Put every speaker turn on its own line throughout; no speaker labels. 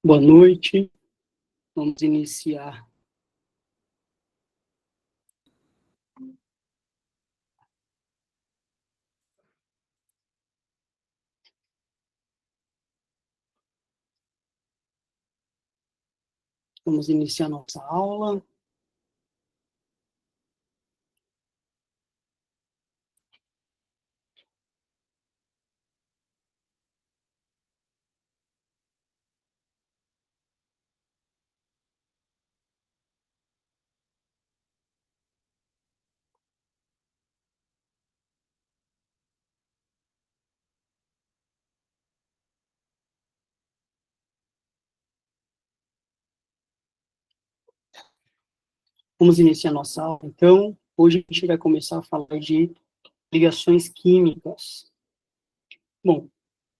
Boa noite, vamos iniciar. Vamos iniciar nossa aula. Vamos iniciar nossa aula, então. Hoje a gente vai começar a falar de ligações químicas. Bom,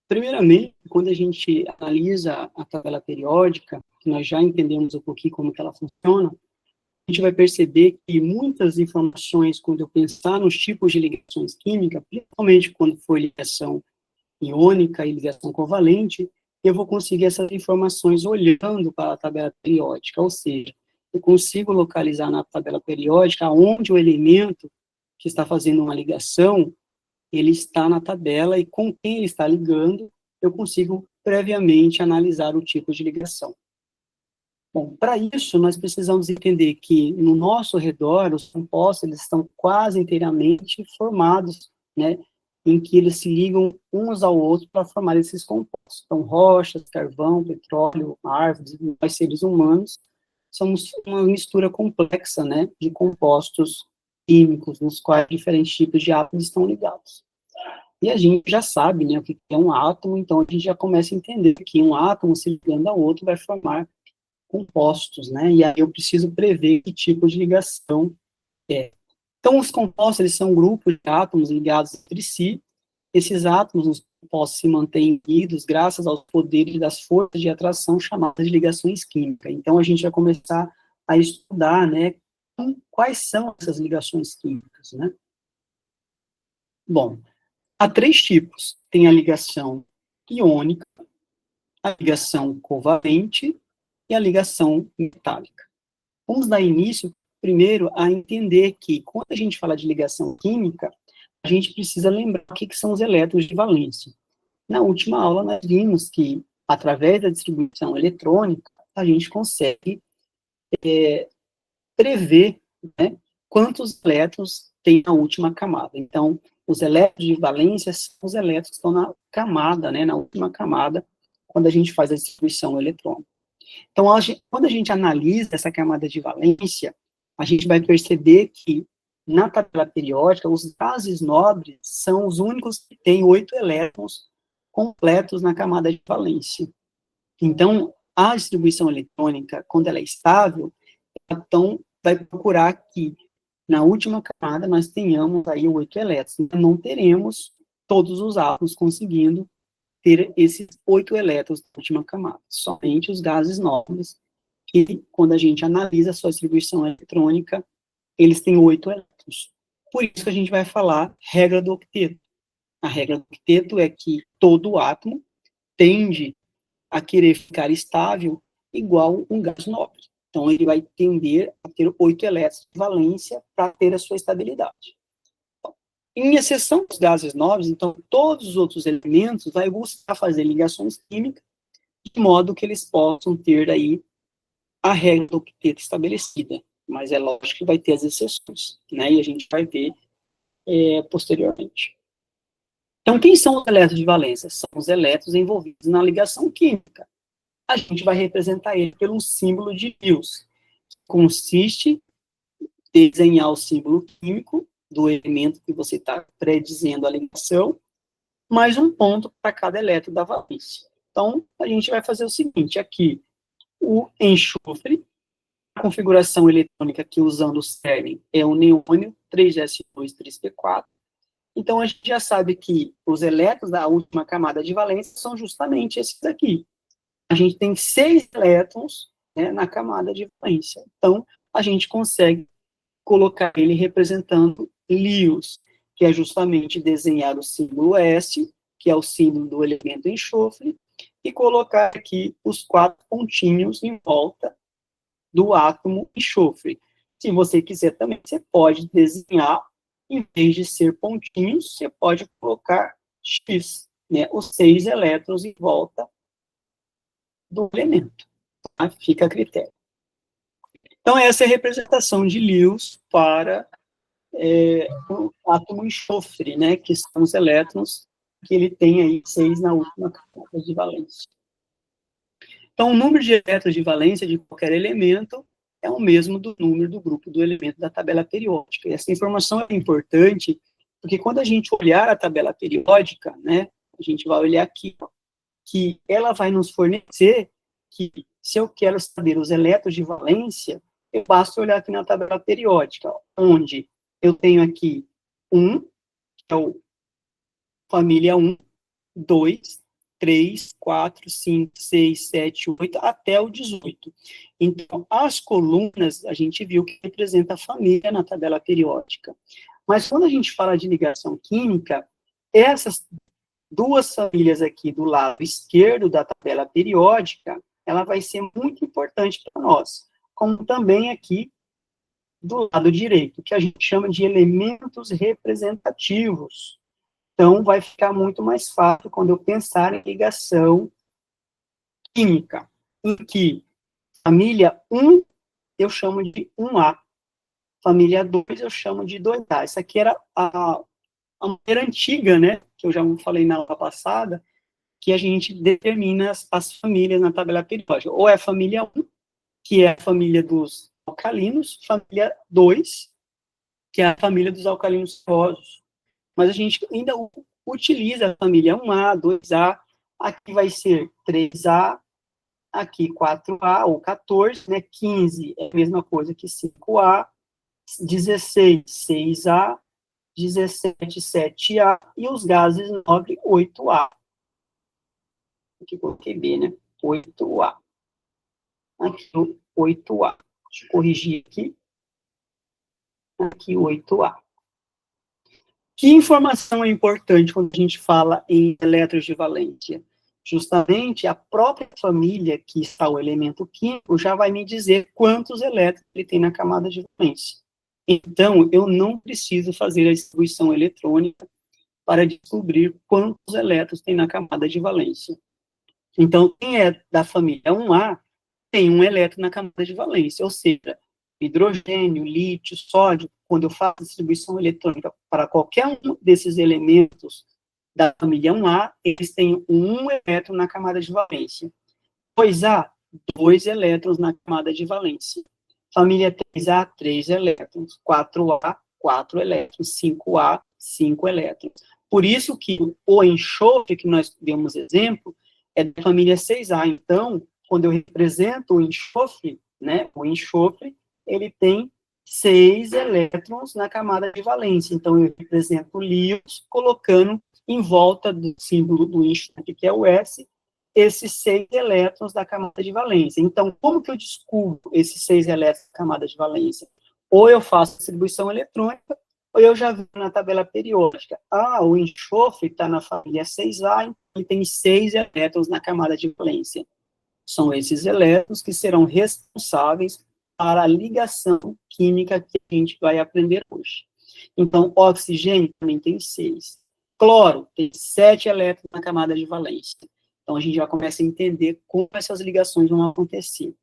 primeiramente, quando a gente analisa a tabela periódica, que nós já entendemos um pouquinho como que ela funciona, a gente vai perceber que muitas informações, quando eu pensar nos tipos de ligações químicas, principalmente quando for ligação iônica e ligação covalente, eu vou conseguir essas informações olhando para a tabela periódica, ou seja, eu consigo localizar na tabela periódica onde o elemento que está fazendo uma ligação, ele está na tabela e com quem ele está ligando, eu consigo previamente analisar o tipo de ligação. Bom, para isso, nós precisamos entender que no nosso redor, os compostos, eles estão quase inteiramente formados, né, em que eles se ligam uns ao outro para formar esses compostos. Então, rochas, carvão, petróleo, árvores, nós seres humanos, somos uma mistura complexa, né, de compostos químicos, nos quais diferentes tipos de átomos estão ligados. E a gente já sabe, né, o que é um átomo, então a gente já começa a entender que um átomo se ligando ao outro vai formar compostos, né? E aí eu preciso prever que tipo de ligação é. Então, os compostos, eles são grupos de átomos ligados entre si. Esses átomos, os compostos, se mantêm unidos graças aos poderes das forças de atração chamadas de ligações químicas. Então, a gente vai começar a estudar, né, quais são essas ligações químicas, né? Bom, há três tipos. Tem a ligação iônica, a ligação covalente e a ligação metálica. Vamos dar início, primeiro, a entender que, quando a gente fala de ligação química, a gente precisa lembrar o que são os elétrons de valência. Na última aula, nós vimos que, através da distribuição eletrônica, a gente consegue prever, né, quantos elétrons tem na última camada. Então, os elétrons de valência são os elétrons que estão na camada, né, na última camada, quando a gente faz a distribuição eletrônica. Então, quando a gente analisa essa camada de valência, a gente vai perceber que, na tabela periódica, os gases nobres são os únicos que têm 8 elétrons completos na camada de valência. Então, a distribuição eletrônica, quando ela é estável, então, vai procurar que, na última camada, nós tenhamos aí 8 elétrons. Então, não teremos todos os átomos conseguindo ter esses 8 elétrons na última camada. Somente os gases nobres, que, quando a gente analisa a sua distribuição eletrônica, eles têm 8 elétrons. Por isso que a gente vai falar regra do octeto. A regra do octeto é que todo átomo tende a querer ficar estável igual um gás nobre. Então, ele vai tender a ter 8 elétrons de valência para ter a sua estabilidade. Em exceção dos gases nobres, então, todos os outros elementos vai buscar fazer ligações químicas de modo que eles possam ter aí a regra do octeto estabelecida. Mas é lógico que vai ter as exceções, né? E a gente vai ver posteriormente. Então, quem são os elétrons de valência? São os elétrons envolvidos na ligação química. A gente vai representar ele pelo símbolo de Lewis, que consiste em desenhar o símbolo químico do elemento que você está predizendo a ligação, mais um ponto para cada elétron da valência. Então, a gente vai fazer o seguinte, aqui, o enxofre, a configuração eletrônica aqui usando o CERN é o neônio 3s2, 3p4. Então, a gente já sabe que os elétrons da última camada de valência são justamente esses daqui. A gente tem 6 elétrons, né, na camada de valência. Então, a gente consegue colocar ele representando Lewis, que é justamente desenhar o símbolo S, que é o símbolo do elemento enxofre, e colocar aqui os 4 pontinhos em volta do átomo enxofre. Se você quiser também, você pode desenhar, em vez de ser pontinhos, você pode colocar X, né, os 6 elétrons em volta do elemento. Tá? Fica a critério. Então, essa é a representação de Lewis para o átomo enxofre, né, que são os elétrons que ele tem aí 6 na última camada de valência. Então, o número de elétrons de valência de qualquer elemento é o mesmo do número do grupo do elemento da tabela periódica. E essa informação é importante, porque quando a gente olhar a tabela periódica, né, a gente vai olhar aqui, que ela vai nos fornecer que, se eu quero saber os elétrons de valência, eu basta olhar aqui na tabela periódica, onde eu tenho aqui 1, que é o família 1, 2, 3, 4, 5, 6, 7, 8, até o 18. Então, as colunas, a gente viu que representa a família na tabela periódica. Mas quando a gente fala de ligação química, essas 2 famílias aqui do lado esquerdo da tabela periódica, ela vai ser muito importante para nós, como também aqui do lado direito, que a gente chama de elementos representativos. Então, vai ficar muito mais fácil quando eu pensar em ligação química, em que família 1 eu chamo de 1A, família 2 eu chamo de 2A. Essa aqui era a maneira antiga, né, que eu já falei na aula passada, que a gente determina as famílias na tabela periódica. Ou é a família 1, que é a família dos alcalinos, família 2, que é a família dos alcalinos ferrosos. Mas a gente ainda utiliza a família 1A, 2A, aqui vai ser 3A, aqui 4A, ou 14, né, 15 é a mesma coisa que 5A, 16, 6A, 17, 7A, e os gases nobre, 8A. Aqui coloquei B, né, 8A. Aqui, 8A. Deixa eu corrigir aqui. Aqui, 8A. Que informação é importante quando a gente fala em elétrons de valência? Justamente a própria família que está o elemento químico já vai me dizer quantos elétrons ele tem na camada de valência. Então, eu não preciso fazer a distribuição eletrônica para descobrir quantos elétrons tem na camada de valência. Então, quem é da família 1A tem um elétron na camada de valência, ou seja, hidrogênio, lítio, sódio, quando eu faço distribuição eletrônica para qualquer um desses elementos da família 1A, eles têm um elétron na camada de valência. 2A, 2 elétrons na camada de valência. Família 3A, 3 elétrons. 4A, 4 elétrons. 5A, 5 elétrons. Por isso que o enxofre, que nós demos exemplo, é da família 6A. Então, quando eu represento o enxofre, né, o enxofre, ele tem 6 elétrons na camada de valência. Então, eu represento o Lewis colocando em volta do símbolo do enxofre, que é o S, esses 6 elétrons da camada de valência. Então, como que eu descubro esses 6 elétrons da camada de valência? Ou eu faço distribuição eletrônica, ou eu já vi na tabela periódica. Ah, o enxofre está na família 6A, então ele tem 6 elétrons na camada de valência. São esses elétrons que serão responsáveis para a ligação química que a gente vai aprender hoje. Então, oxigênio também tem 6. Cloro tem 7 elétrons na camada de valência. Então, a gente já começa a entender como essas ligações vão acontecer.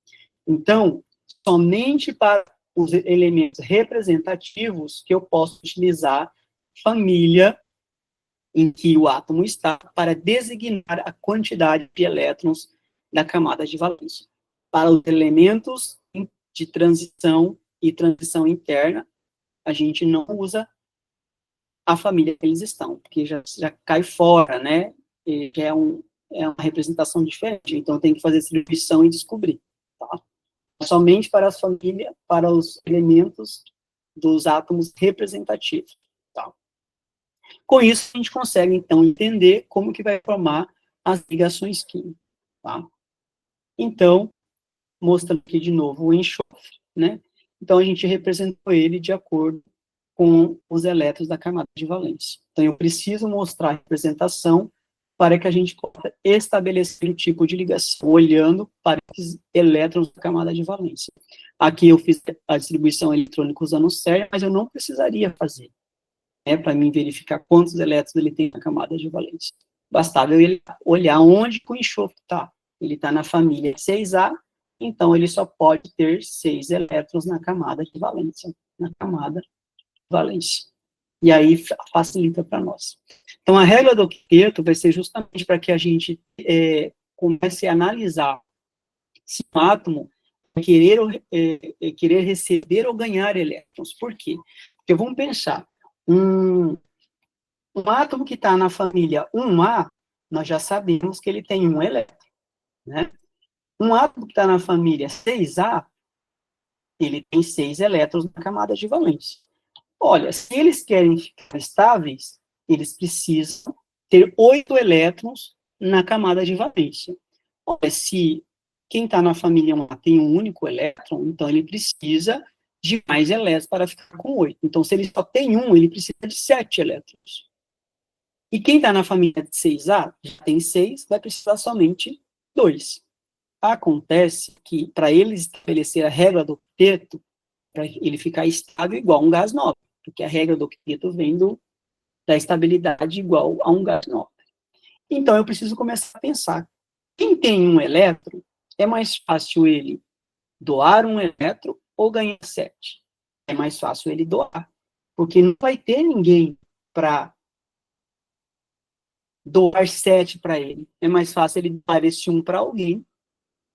Então, somente para os elementos representativos que eu posso utilizar família em que o átomo está para designar a quantidade de elétrons da camada de valência. Para os elementos de transição e transição interna, a gente não usa a família que eles estão, porque já cai fora, né? E já é uma representação diferente, então tem que fazer distribuição e descobrir, tá? Somente para as famílias, para os elementos dos átomos representativos, tá? Com isso, a gente consegue, então, entender como que vai formar as ligações químicas, tá? Então, mostrando aqui de novo o enxofre, né? Então, a gente representou ele de acordo com os elétrons da camada de valência. Então, eu preciso mostrar a representação para que a gente possa estabelecer o tipo de ligação, olhando para esses elétrons da camada de valência. Aqui eu fiz a distribuição eletrônica usando o CERN, mas eu não precisaria fazer, para mim verificar quantos elétrons ele tem na camada de valência. Bastava eu olhar onde que o enxofre está. Ele está na família 6A, então ele só pode ter 6 elétrons na camada de valência. Na camada de valência. E aí facilita para nós. Então, a regra do octeto vai ser justamente para que a gente comece a analisar se um átomo vai querer receber ou ganhar elétrons. Por quê? Porque vamos pensar, um átomo que está na família 1A, nós já sabemos que ele tem um elétron, né? Um átomo que está na família 6A, ele tem 6 elétrons na camada de valência. Olha, se eles querem ficar estáveis, eles precisam ter 8 elétrons na camada de valência. Olha, se quem está na família 1A tem um único elétron, então ele precisa de mais elétrons para ficar com 8. Então, se ele só tem um, ele precisa de 7 elétrons. E quem está na família de 6A, já tem 6, vai precisar somente 2. Acontece que, para eles estabelecer a regra do octeto, para ele ficar estável igual a um gás nobre, porque a regra do octeto vem da estabilidade igual a um gás nobre. Então, eu preciso começar a pensar, quem tem um elétron, é mais fácil ele doar um elétron ou ganhar 7? É mais fácil ele doar, porque não vai ter ninguém para doar 7 para ele. É mais fácil ele doar esse 1 para alguém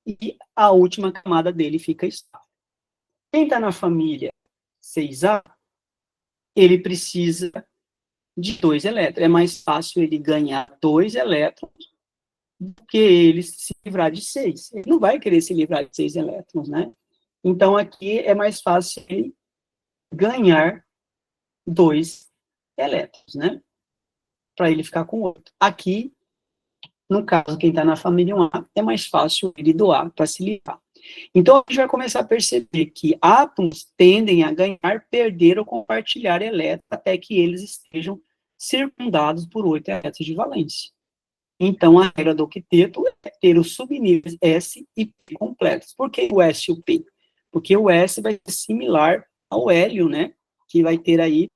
e a última camada dele fica estável. Quem está na família 6A, ele precisa de 2 elétrons. É mais fácil ele ganhar 2 elétrons do que ele se livrar de 6. Ele não vai querer se livrar de 6 elétrons, né? Então, aqui é mais fácil ele ganhar 2 elétrons, né? Para ele ficar com 8. Aqui, no caso, quem está na família 1A, é mais fácil ele doar para se livrar. Então, a gente vai começar a perceber que átomos tendem a ganhar, perder ou compartilhar elétrons até que eles estejam circundados por 8 elétrons de valência. Então, a regra do octeto é ter os subníveis S e P completos. Por que o S e o P? Porque o S vai ser similar ao hélio, né? Que vai ter aí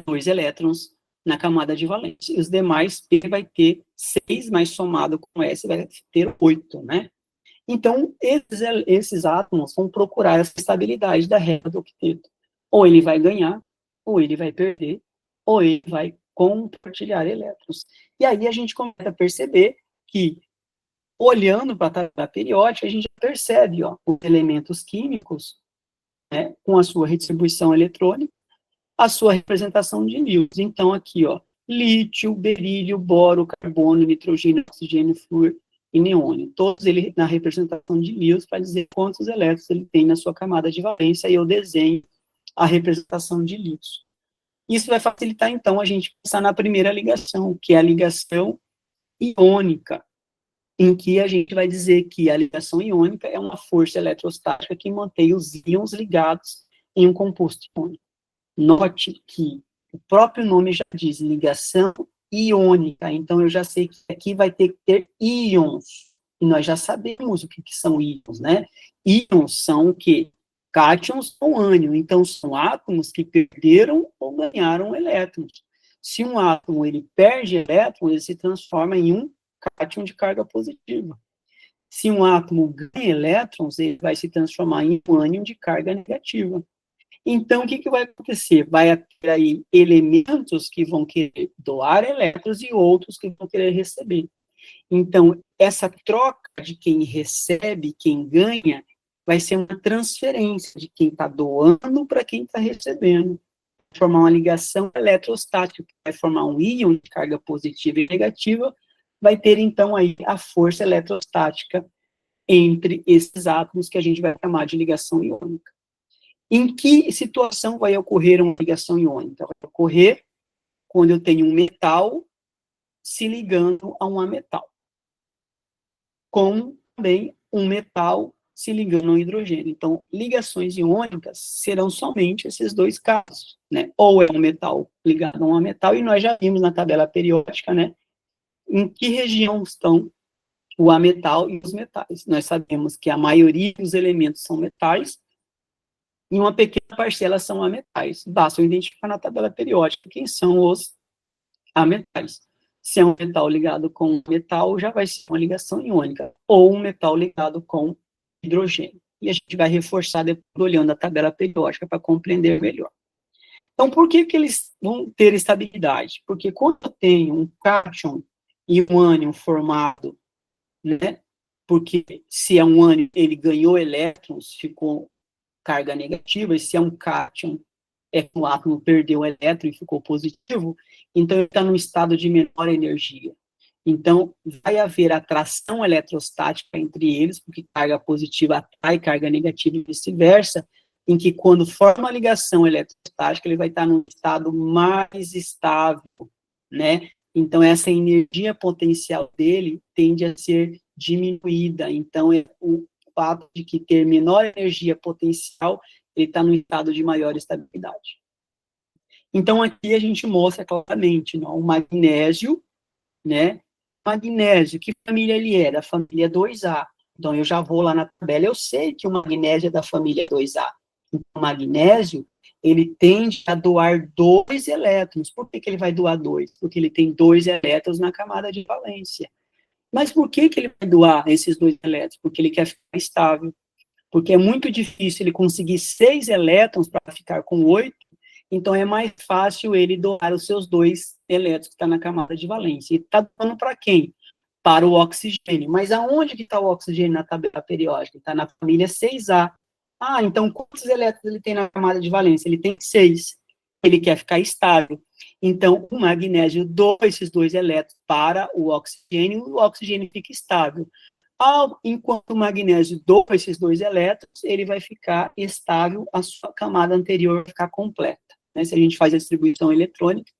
2 elétrons na camada de valência. E os demais, P vai ter 6, mas somado com S vai ter 8, né? Então, esses átomos vão procurar essa estabilidade da regra do octeto. Ou ele vai ganhar, ou ele vai perder, ou ele vai compartilhar elétrons. E aí a gente começa a perceber que, olhando para a tabela periódica, a gente percebe os elementos químicos, né, com a sua redistribuição eletrônica, a sua representação de Lewis. Então, aqui, lítio, berílio, boro, carbono, nitrogênio, oxigênio, flúor e neônio. Todos eles na representação de Lewis para dizer quantos elétrons ele tem na sua camada de valência, e eu desenho a representação de Lewis. Isso vai facilitar, então, a gente pensar na primeira ligação, que é a ligação iônica, em que a gente vai dizer que a ligação iônica é uma força eletrostática que mantém os íons ligados em um composto iônico. Note que o próprio nome já diz ligação iônica, então eu já sei que aqui vai ter que ter íons, e nós já sabemos o que são íons, né? Íons são o quê? Cátions ou ânion, então são átomos que perderam ou ganharam elétrons. Se um átomo ele perde elétrons, ele se transforma em um cátion de carga positiva. Se um átomo ganha elétrons, ele vai se transformar em um ânion de carga negativa. Então, o que vai acontecer? Vai ter aí elementos que vão querer doar elétrons e outros que vão querer receber. Então, essa troca de quem recebe, quem ganha, vai ser uma transferência de quem está doando para quem está recebendo. Vai formar uma ligação eletrostática, que vai formar um íon de carga positiva e negativa, vai ter, então, aí a força eletrostática entre esses átomos que a gente vai chamar de ligação iônica. Em que situação vai ocorrer uma ligação iônica? Vai ocorrer quando eu tenho um metal se ligando a um ametal, como também um metal se ligando a um hidrogênio. Então, ligações iônicas serão somente esses dois casos, né? Ou é um metal ligado a um ametal, e nós já vimos na tabela periódica, né? em que região estão o ametal e os metais. Nós sabemos que a maioria dos elementos são metais, e uma pequena parcela são ametais. Basta identificar na tabela periódica quem são os ametais. Se é um metal ligado com um metal, já vai ser uma ligação iônica, ou um metal ligado com hidrogênio. E a gente vai reforçar depois olhando a tabela periódica para compreender melhor. Então, por que eles vão ter estabilidade? Porque quando eu tenho um cátion e um ânion formado, né? Porque se é um ânion, ele ganhou elétrons, ficou carga negativa, e se é um cátion, é que o átomo perdeu o elétron e ficou positivo, então ele está num estado de menor energia. Então, vai haver atração eletrostática entre eles, porque carga positiva atrai carga negativa e vice-versa, em que quando forma a ligação eletrostática, ele vai estar num estado mais estável, né? Então, essa energia potencial dele tende a ser diminuída. Então, o fato de que ter menor energia potencial, ele está no estado de maior estabilidade. Então, aqui a gente mostra claramente, não, o magnésio, né? Magnésio, que família ele é? Da família 2A. Então, eu já vou lá na tabela, eu sei que o magnésio é da família 2A. Então, o magnésio, ele tende a doar 2 elétrons. Por que ele vai doar 2? Porque ele tem 2 elétrons na camada de valência. Mas por que ele vai doar esses 2 elétrons? Porque ele quer ficar estável. Porque é muito difícil ele conseguir 6 elétrons para ficar com 8, então é mais fácil ele doar os seus 2 elétrons que estão na camada de valência. E está doando para quem? Para o oxigênio. Mas aonde que está o oxigênio na tabela periódica? Está na família 6A. Ah, então quantos elétrons ele tem na camada de valência? Ele tem 6. Ele quer ficar estável. Então, o magnésio doa esses 2 elétrons para o oxigênio, e o oxigênio fica estável. Enquanto o magnésio dopa esses 2 elétrons, ele vai ficar estável, a sua camada anterior vai ficar completa. Né? Se a gente faz a distribuição eletrônica,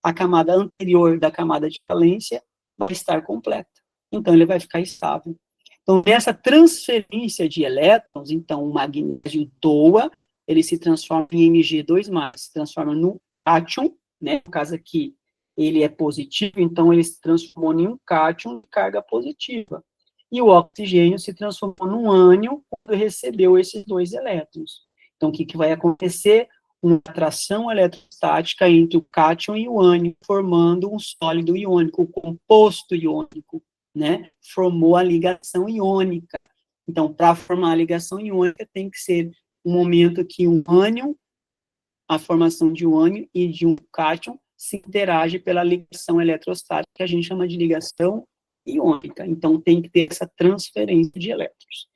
a camada anterior da camada de valência vai estar completa. Então, ele vai ficar estável. Então, nessa transferência de elétrons, então, o magnésio doa, ele se transforma em Mg2+, se transforma no cátion, né? No caso aqui, ele é positivo, então ele se transformou em um cátion de carga positiva. E o oxigênio se transformou num ânion quando recebeu esses 2 elétrons. Então, o que vai acontecer? Uma atração eletrostática entre o cátion e o ânion, formando um sólido iônico, o composto iônico, né? Formou a ligação iônica. Então, para formar a ligação iônica, tem que ser um momento que um ânion, a formação de um ânion e de um cátion, se interage pela ligação eletrostática, que a gente chama de ligação iônica. Então, tem que ter essa transferência de elétrons.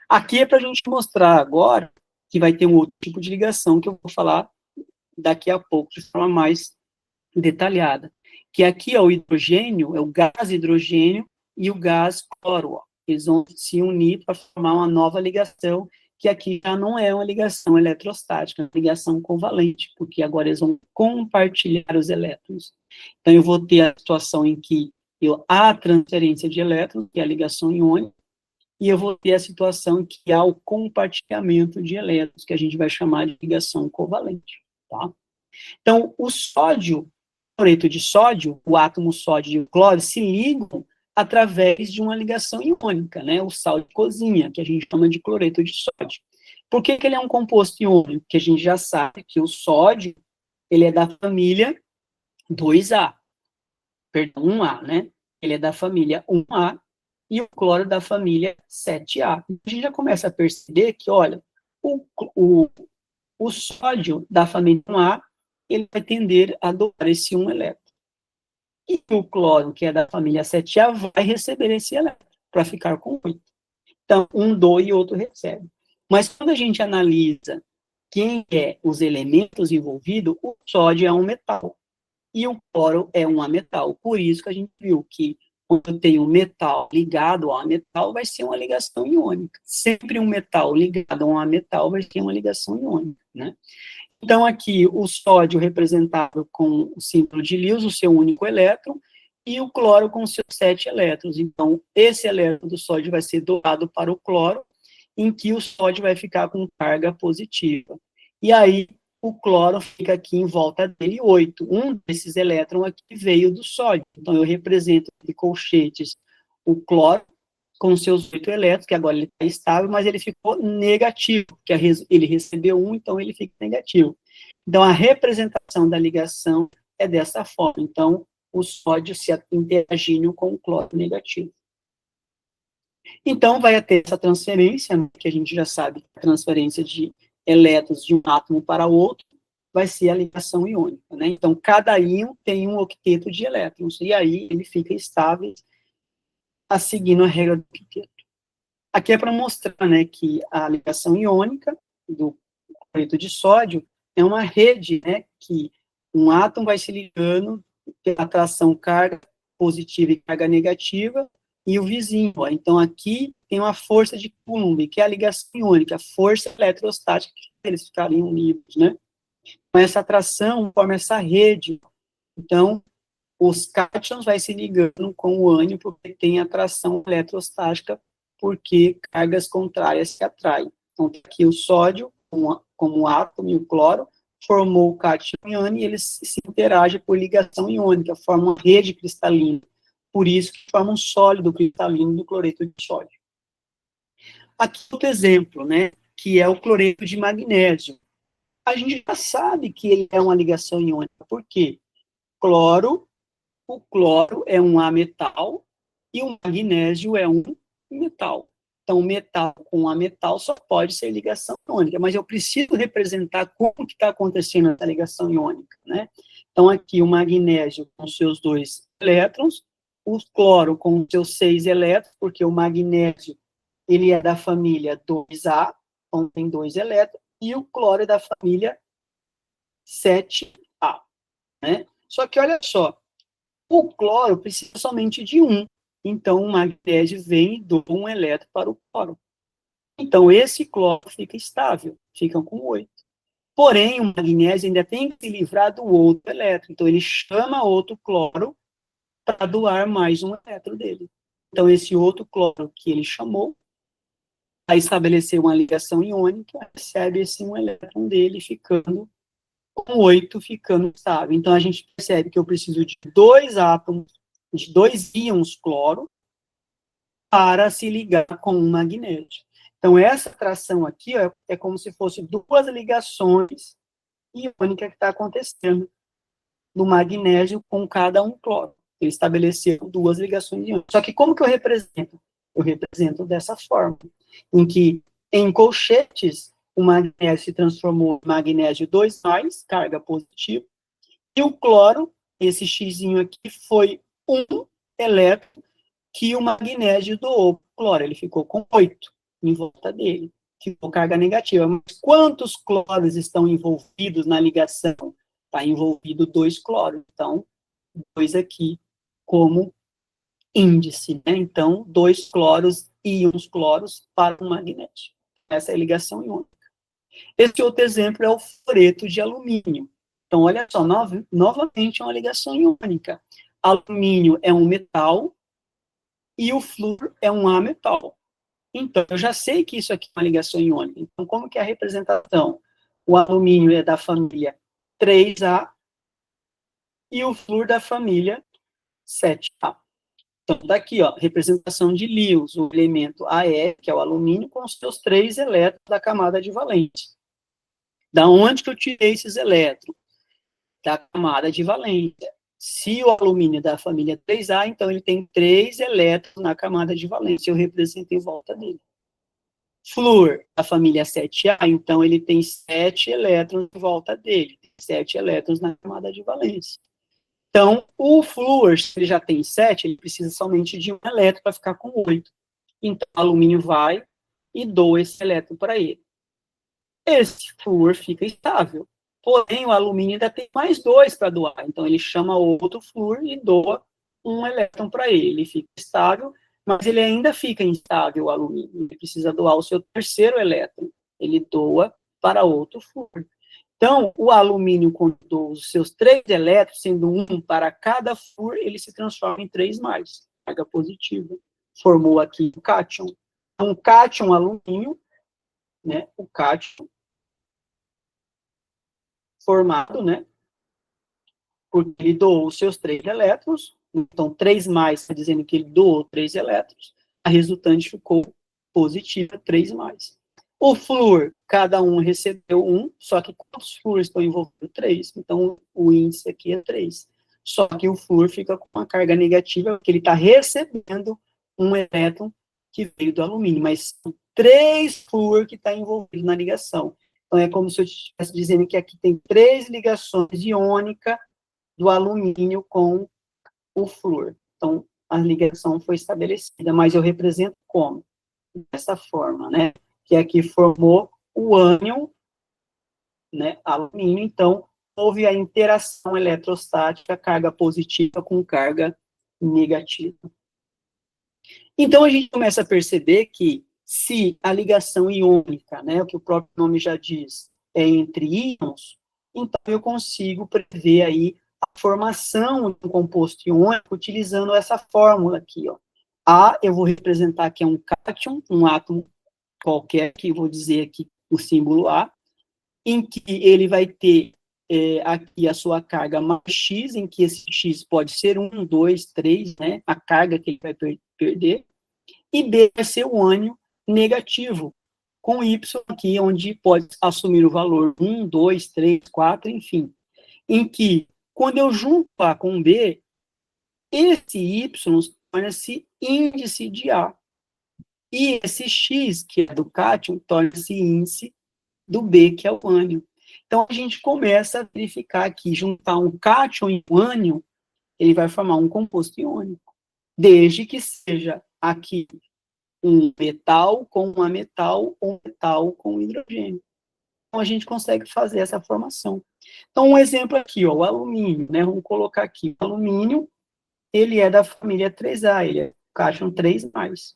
Aqui é para a gente mostrar agora que vai ter um outro tipo de ligação que eu vou falar daqui a pouco de forma mais detalhada. Que aqui é o hidrogênio, é o gás hidrogênio e o gás cloro. Ó. Eles vão se unir para formar uma nova ligação, que aqui já não é uma ligação eletrostática, é uma ligação covalente, porque agora eles vão compartilhar os elétrons. Então, eu vou ter a situação em que há transferência de elétrons, que é a ligação iônica, e eu vou ter a situação em que há o compartilhamento de elétrons, que a gente vai chamar de ligação covalente, tá? Então, o sódio, cloreto de sódio, o átomo sódio e o cloro se ligam através de uma ligação iônica, né? O sal de cozinha, que a gente chama de cloreto de sódio. Por que ele é um composto iônico? Porque a gente já sabe que o sódio, ele é da família 2A, perdão, 1A, né? Ele é da família 1A, e o cloro da família 7A. A gente já começa a perceber que, olha, o sódio da família 1A, ele vai tender a doar esse 1 elétron. E o cloro, que é da família 7A, vai receber esse elétron, para ficar com 8. Então, um doa e outro recebe. Mas quando a gente analisa quem é os elementos envolvidos, o sódio é um metal, e o cloro é um ametal. Por isso que a gente viu que quando tem um metal ligado a um metal, vai ser uma ligação iônica. Sempre um metal ligado a um metal vai ser uma ligação iônica, né? Então, aqui, o sódio representado com o símbolo de Lewis, o seu único elétron, e o cloro com seus 7 elétrons. Então, esse elétron do sódio vai ser doado para o cloro, em que o sódio vai ficar com carga positiva. E aí, o cloro fica aqui em volta dele 8. Um desses elétrons aqui veio do sódio. Então, eu represento de colchetes o cloro com seus 8 elétrons, que agora ele está estável, mas ele ficou negativo, porque ele recebeu um, então ele fica negativo. Então, a representação da ligação é dessa forma. Então, o sódio se interagindo com o cloro negativo. Então, vai ter essa transferência, né, que a gente já sabe, a transferência de elétrons de um átomo para outro, vai ser a ligação iônica, né? Então, cada íon tem um octeto de elétrons, e aí ele fica estável, seguindo a regra do octeto. Aqui é para mostrar, né, que a ligação iônica do cloreto de sódio é uma rede, né, que um átomo vai se ligando pela atração carga positiva e carga negativa, e o vizinho, ó. Então, aqui tem uma força de Coulomb, que é a ligação iônica, a força eletrostática, que eles ficariam unidos, né? Com essa atração, forma essa rede. Então, os cátions vai se ligando com o ânion, porque tem atração eletrostática, porque cargas contrárias se atraem. Então, aqui o sódio, como o átomo e o cloro, formou o cátion e ânion, e eles se interagem por ligação iônica, formam uma rede cristalina. Por isso que forma um sólido cristalino do cloreto de sódio. Aqui outro exemplo, né, que é o cloreto de magnésio. A gente já sabe que ele é uma ligação iônica. Por quê? O cloro é um ametal e o magnésio é um metal. Então, metal com ametal só pode ser ligação iônica, mas eu preciso representar como que está acontecendo essa ligação iônica, né? Então, aqui o magnésio com seus 2 elétrons, o cloro com seus 6 elétrons, porque o magnésio, ele é da família 2A, então tem 2 elétrons, e o cloro é da família 7A, né? Só que, olha só, o cloro precisa somente de um. Então, o magnésio vem e doa um elétron para o cloro. Então, esse cloro fica estável, fica com 8. Porém, o magnésio ainda tem que se livrar do outro elétron. Então, ele chama outro cloro para doar mais um elétron dele. Então, esse outro cloro que ele chamou, a estabelecer uma ligação iônica, recebe esse um elétron dele, ficando com 8, ficando estável. Então, a gente percebe que eu preciso de 2 átomos, de 2 íons cloro, para se ligar com o magnésio. Então, essa atração aqui ó, é como se fosse 2 ligações iônicas que está acontecendo do magnésio com cada um cloro. Ele estabeleceu 2 ligações iônicas. Só que como que eu represento? Eu represento dessa forma, em que em colchetes o magnésio se transformou em magnésio 2+, carga positiva, e o cloro, esse xizinho aqui, foi um elétron que o magnésio doou para o cloro. Ele ficou com 8 em volta dele. Ficou carga negativa. Mas quantos cloros estão envolvidos na ligação? Está envolvido 2 cloros. Então, 2 aqui como índice, né? Então, 2 cloros, íons cloros para o magnésio. Essa é a ligação iônica. Esse outro exemplo é o fluoreto de alumínio. Então, olha só, novamente é uma ligação iônica. Alumínio é um metal e o flúor é um ametal. Então, eu já sei que isso aqui é uma ligação iônica. Então, como que é a representação? O alumínio é da família 3A e o flúor da família 7A. Então, daqui, ó, representação de Lewis, o elemento Ae, que é o alumínio, com os seus 3 elétrons da camada de valência. Da onde que eu tirei esses elétrons? Da camada de valência. Se o alumínio é da família 3A, então ele tem 3 elétrons na camada de valência, eu represento em volta dele. Flúor, da família 7A, então ele tem 7 elétrons em volta dele, 7 elétrons na camada de valência. Então, o flúor, se ele já tem 7, ele precisa somente de um elétron para ficar com 8. Então, o alumínio vai e doa esse elétron para ele. Esse flúor fica estável. Porém, o alumínio ainda tem mais 2 para doar. Então, ele chama outro flúor e doa um elétron para ele. Ele fica estável, mas ele ainda fica instável, o alumínio. Ele precisa doar o seu terceiro elétron. Ele doa para outro flúor. Então, o alumínio, quando doa os seus 3 elétrons, sendo um para cada flúor, ele se transforma em 3+, carga positiva. Formou aqui o cátion. Um cátion alumínio, né, o cátion, formado, né? Porque ele doou os seus 3 elétrons, então 3 mais está dizendo que ele doou 3 elétrons, a resultante ficou positiva, 3 mais. O flúor, cada um recebeu 1, só que quantos flúores estão envolvidos? 3, então o índice aqui é 3. Só que o flúor fica com uma carga negativa, porque ele está recebendo um elétron que veio do alumínio, mas são 3 flúor que está envolvido na ligação. Então é como se eu estivesse dizendo que aqui tem 3 ligações iônicas do alumínio com o flúor. Então, a ligação foi estabelecida, mas eu represento como? Dessa forma, né? Que aqui formou o ânion, né, alumínio, então, houve a interação eletrostática, carga positiva com carga negativa. Então, a gente começa a perceber que, se a ligação iônica, né, o que o próprio nome já diz, é entre íons, então eu consigo prever aí a formação de um composto iônico utilizando essa fórmula aqui, ó. A, eu vou representar que é um cátion, um átomo qualquer, que eu vou dizer aqui o símbolo A, em que ele vai ter aqui a sua carga mais X, em que esse X pode ser 1, 2, 3, né, a carga que ele vai perder, e B vai ser o ânion negativo, com Y aqui, onde pode assumir o valor 1, 2, 3, 4, enfim, em que, quando eu junto A com B, esse Y torna-se índice de A, e esse X, que é do cátion, torna-se índice do B, que é o ânion. Então, a gente começa a verificar aqui, juntar um cátion e um ânion, ele vai formar um composto iônico, desde que seja aqui um metal com um ametal, ou um metal com hidrogênio. Então, a gente consegue fazer essa formação. Então, um exemplo aqui, ó, o alumínio, né? Vamos colocar aqui, o alumínio, ele é da família 3A, ele é cátion 3+.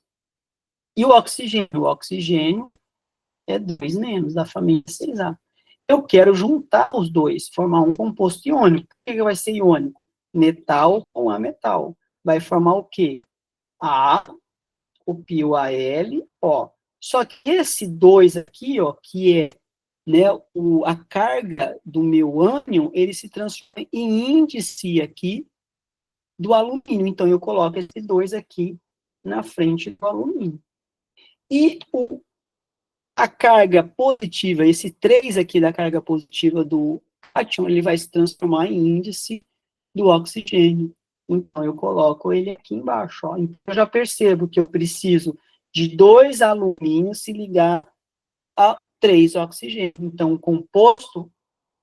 E o oxigênio é 2- da família 6A. Eu quero juntar os dois, formar um composto iônico. O que vai ser iônico? Metal com ametal. Vai formar o quê? A, copio Al, ó. Só que esse 2 aqui, ó, que é, né, a carga do meu ânion, ele se transforma em índice aqui do alumínio. Então, eu coloco esse 2 aqui na frente do alumínio. E a carga positiva, esse 3 aqui da carga positiva do cátion, ele vai se transformar em índice do oxigênio. Então, eu coloco ele aqui embaixo. Ó. Então, eu já percebo que eu preciso de 2 alumínios se ligar a 3 oxigênios. Então, o composto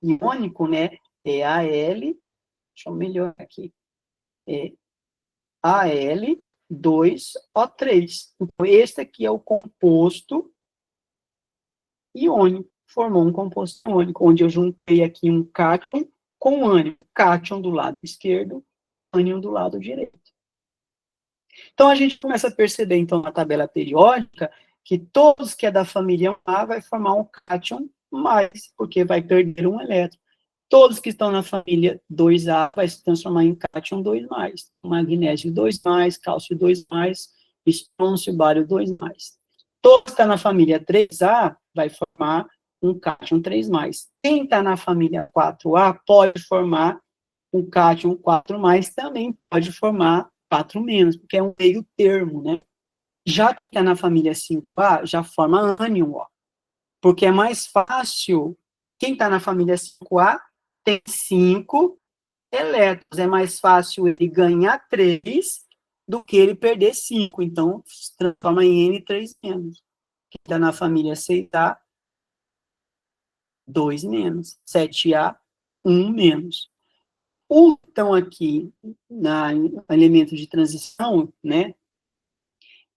iônico, né, é Al, deixa eu melhorar aqui, é Al2O3. Então, esse aqui é o composto iônico, formou um composto iônico, onde eu juntei aqui um cátion com ânion. Cátion do lado esquerdo, ânion do lado direito. Então, a gente começa a perceber, então, na tabela periódica, que todos que é da família A vai formar um cátion mais, porque vai perder um elétron. Todos que estão na família 2A vai se transformar em cátion 2+. Magnésio 2+, cálcio 2+, estrôncio, bário 2+. Todos que estão na família 3A vai formar um cátion 3+. Quem está na família 4A pode formar um cátion 4+, também pode formar 4-, porque é um meio termo, né? Já que está na família 5A, já forma ânion, ó. Porque é mais fácil, quem está na família 5A tem 5 elétrons, é mais fácil ele ganhar 3 do que ele perder 5, então se transforma em N3-. Quem está na família 6A, 2-, 7A, 1-. Então, aqui, na elemento de transição, né,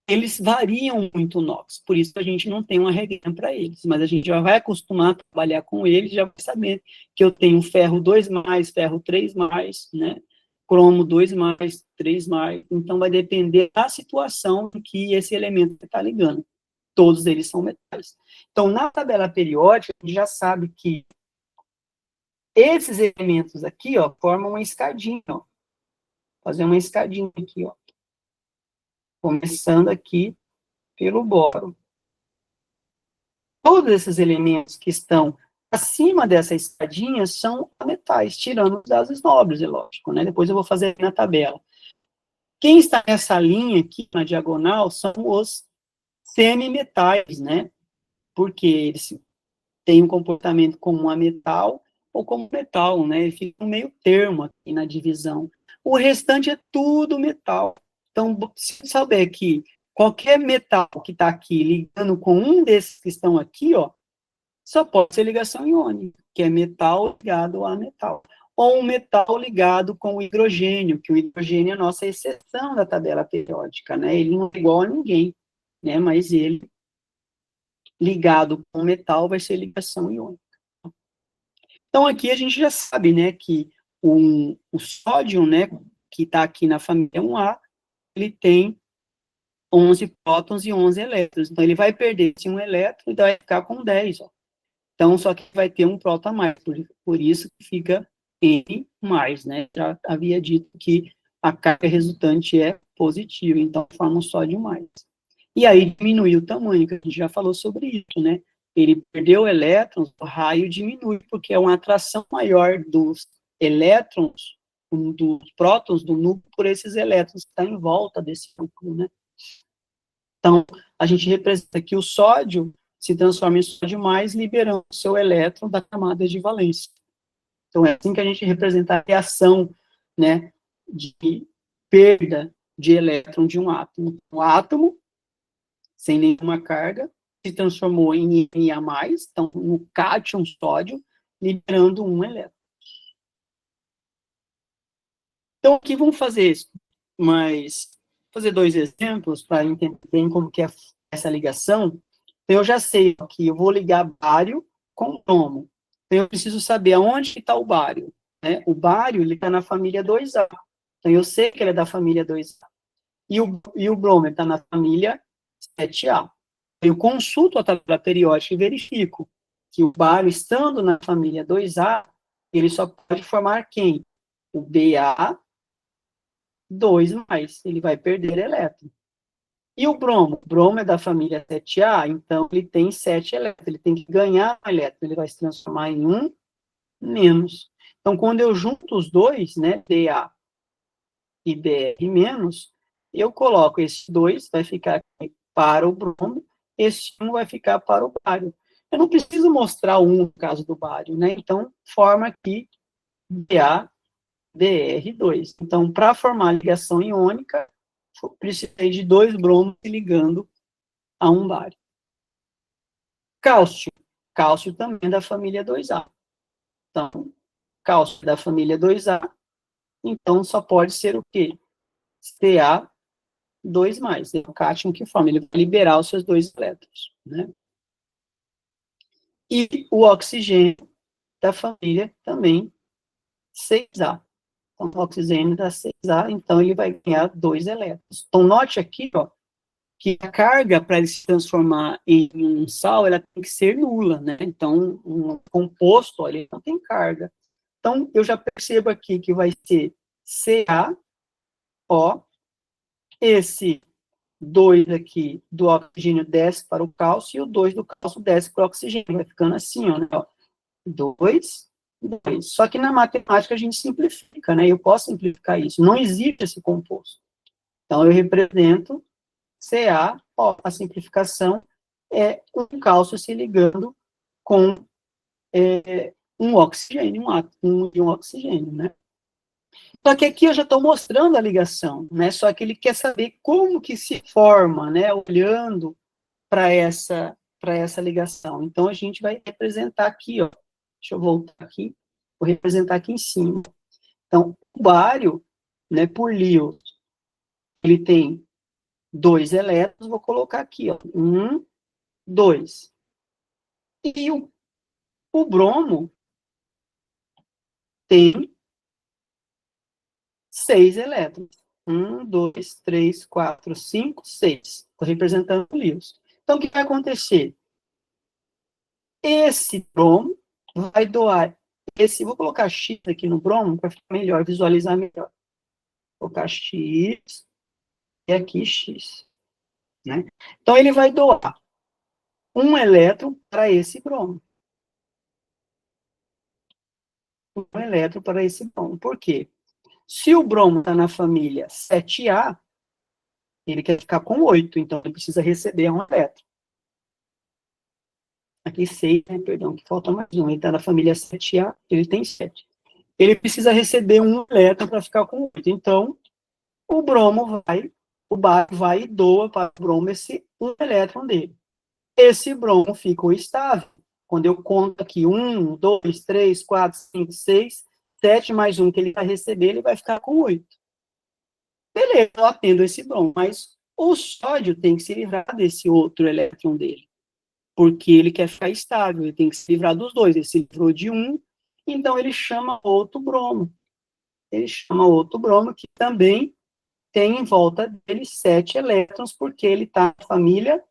eles variam muito o NOx, por isso a gente não tem uma regra para eles, mas a gente já vai acostumar a trabalhar com eles, já vai saber que eu tenho ferro 2+, ferro 3+, né, cromo 2+, 3+, então vai depender da situação em que esse elemento está ligando. Todos eles são metais. Então, na tabela periódica, a gente já sabe que esses elementos aqui, ó, formam uma escadinha, ó. Fazer uma escadinha aqui, ó. Começando aqui pelo boro. Todos esses elementos que estão Acima dessa escadinha são metais, tirando os gases nobres, é lógico, né? Depois eu vou fazer na tabela. Quem está nessa linha aqui, na diagonal, são os semimetais, né? Porque eles têm um comportamento como a metal ou como metal, né? Ele fica um meio termo aqui na divisão. O restante é tudo metal. Então, se souber que qualquer metal que está aqui ligando com um desses que estão aqui, ó, só pode ser ligação iônica, que é metal ligado a metal. Ou um metal ligado com o hidrogênio, que o hidrogênio é a nossa exceção da tabela periódica, né? Ele não é igual a ninguém, né? Mas ele, ligado com metal, vai ser ligação iônica. Então, aqui a gente já sabe, né, que o sódio, né, que está aqui na família 1A, ele tem 11 prótons e 11 elétrons. Então, ele vai perder esse um elétron e vai ficar com 10, ó. Então, só que vai ter um próton a mais, por isso que fica N+, né? Já havia dito que a carga resultante é positiva, então forma um sódio mais. E aí diminui o tamanho, que a gente já falou sobre isso, né? Ele perdeu elétrons, o raio diminui, porque é uma atração maior dos elétrons, dos prótons do núcleo, por esses elétrons que estão em volta desse núcleo, né? Então, a gente representa que o sódio se transforma em sódio mais, liberando o seu elétron da camada de valência. Então, é assim que a gente representa a reação, né, de perda de elétron de um átomo. O átomo, sem nenhuma carga, se transformou em Na+, então, no cátion sódio, liberando um elétron. Então, aqui vamos fazer isso, mas fazer dois exemplos para entender bem como que é essa ligação. Então, eu já sei que eu vou ligar bário com bromo. Então, eu preciso saber aonde está o bário, né? O bário, ele está na família 2A. Então, eu sei que ele é da família 2A. E o bromo está na família 7A. Eu consulto a tabela periódica e verifico que o bário, estando na família 2A, ele só pode formar quem? O Ba2+, ele vai perder elétron. E o bromo? O bromo é da família 7A, então ele tem 7 elétrons, ele tem que ganhar um elétron, ele vai se transformar em um menos. Então, quando eu junto os dois, né, Da e Br-, eu coloco esse 2, vai ficar aqui para o bromo, esse 1 vai ficar para o bário. Eu não preciso mostrar o 1 no caso do bário, né? Então, forma aqui BaBr2. Então, para formar a ligação iônica, precisei de 2 bromos se ligando a um bário. Cálcio. Cálcio também é da família 2A. Então, cálcio da família 2A, então só pode ser o quê? Ca2+, é o cátion que forma, ele vai liberar os seus 2 elétrons, né? E o oxigênio da família também 6A. Então, o oxigênio da 6A, então ele vai ganhar 2 elétrons. Então, note aqui, ó, que a carga, para ele se transformar em um sal, ela tem que ser nula, né? Então, um composto, ó, ele não tem carga. Então, eu já percebo aqui que vai ser CaO, esse 2 aqui do oxigênio desce para o cálcio, e o 2 do cálcio desce para o oxigênio, vai ficando assim, ó, né? 2, 2. Só que na matemática a gente simplifica, né? Eu posso simplificar isso. Não existe esse composto. Então, eu represento CaO, a simplificação é um cálcio se ligando com um oxigênio, um átomo de um oxigênio, né? Só que aqui eu já estou mostrando a ligação, né? Só que ele quer saber como que se forma, né? Olhando para essa ligação. Então, a gente vai representar aqui, ó. Deixa eu voltar aqui. Vou representar aqui em cima. Então, o bário, né, por Lewis, ele tem 2 elétrons, vou colocar aqui, ó. 1, 2. E o bromo tem 6 elétrons. 1, 2, 3, 4, 5, 6. Estou representando o Lewis. Então, o que vai acontecer? Esse bromo vai doar esse. Vou colocar X aqui no bromo para ficar melhor, visualizar melhor. Vou colocar X e aqui X. Né? Então, ele vai doar um elétron para esse bromo. um elétron para esse bromo. Por quê? Se o bromo está na família 7A, ele quer ficar com 8, então ele precisa receber um elétron. Aqui 6, né, perdão, que falta mais um. Ele está na família 7A, ele tem 7. Ele precisa receber um elétron para ficar com 8. Então, o bromo vai, o bário vai e doa para o bromo um elétron dele. Esse bromo ficou estável. Quando eu conto aqui 1, 2, 3, 4, 5, 6, 7 mais 1 que ele vai receber, ele vai ficar com 8. Beleza, eu atendo esse bromo, mas o sódio tem que se livrar desse outro elétron dele, porque ele quer ficar estável, ele tem que se livrar dos dois. Ele se livrou de um, então ele chama outro bromo. Ele chama outro bromo que também tem em volta dele 7 elétrons, porque ele está na família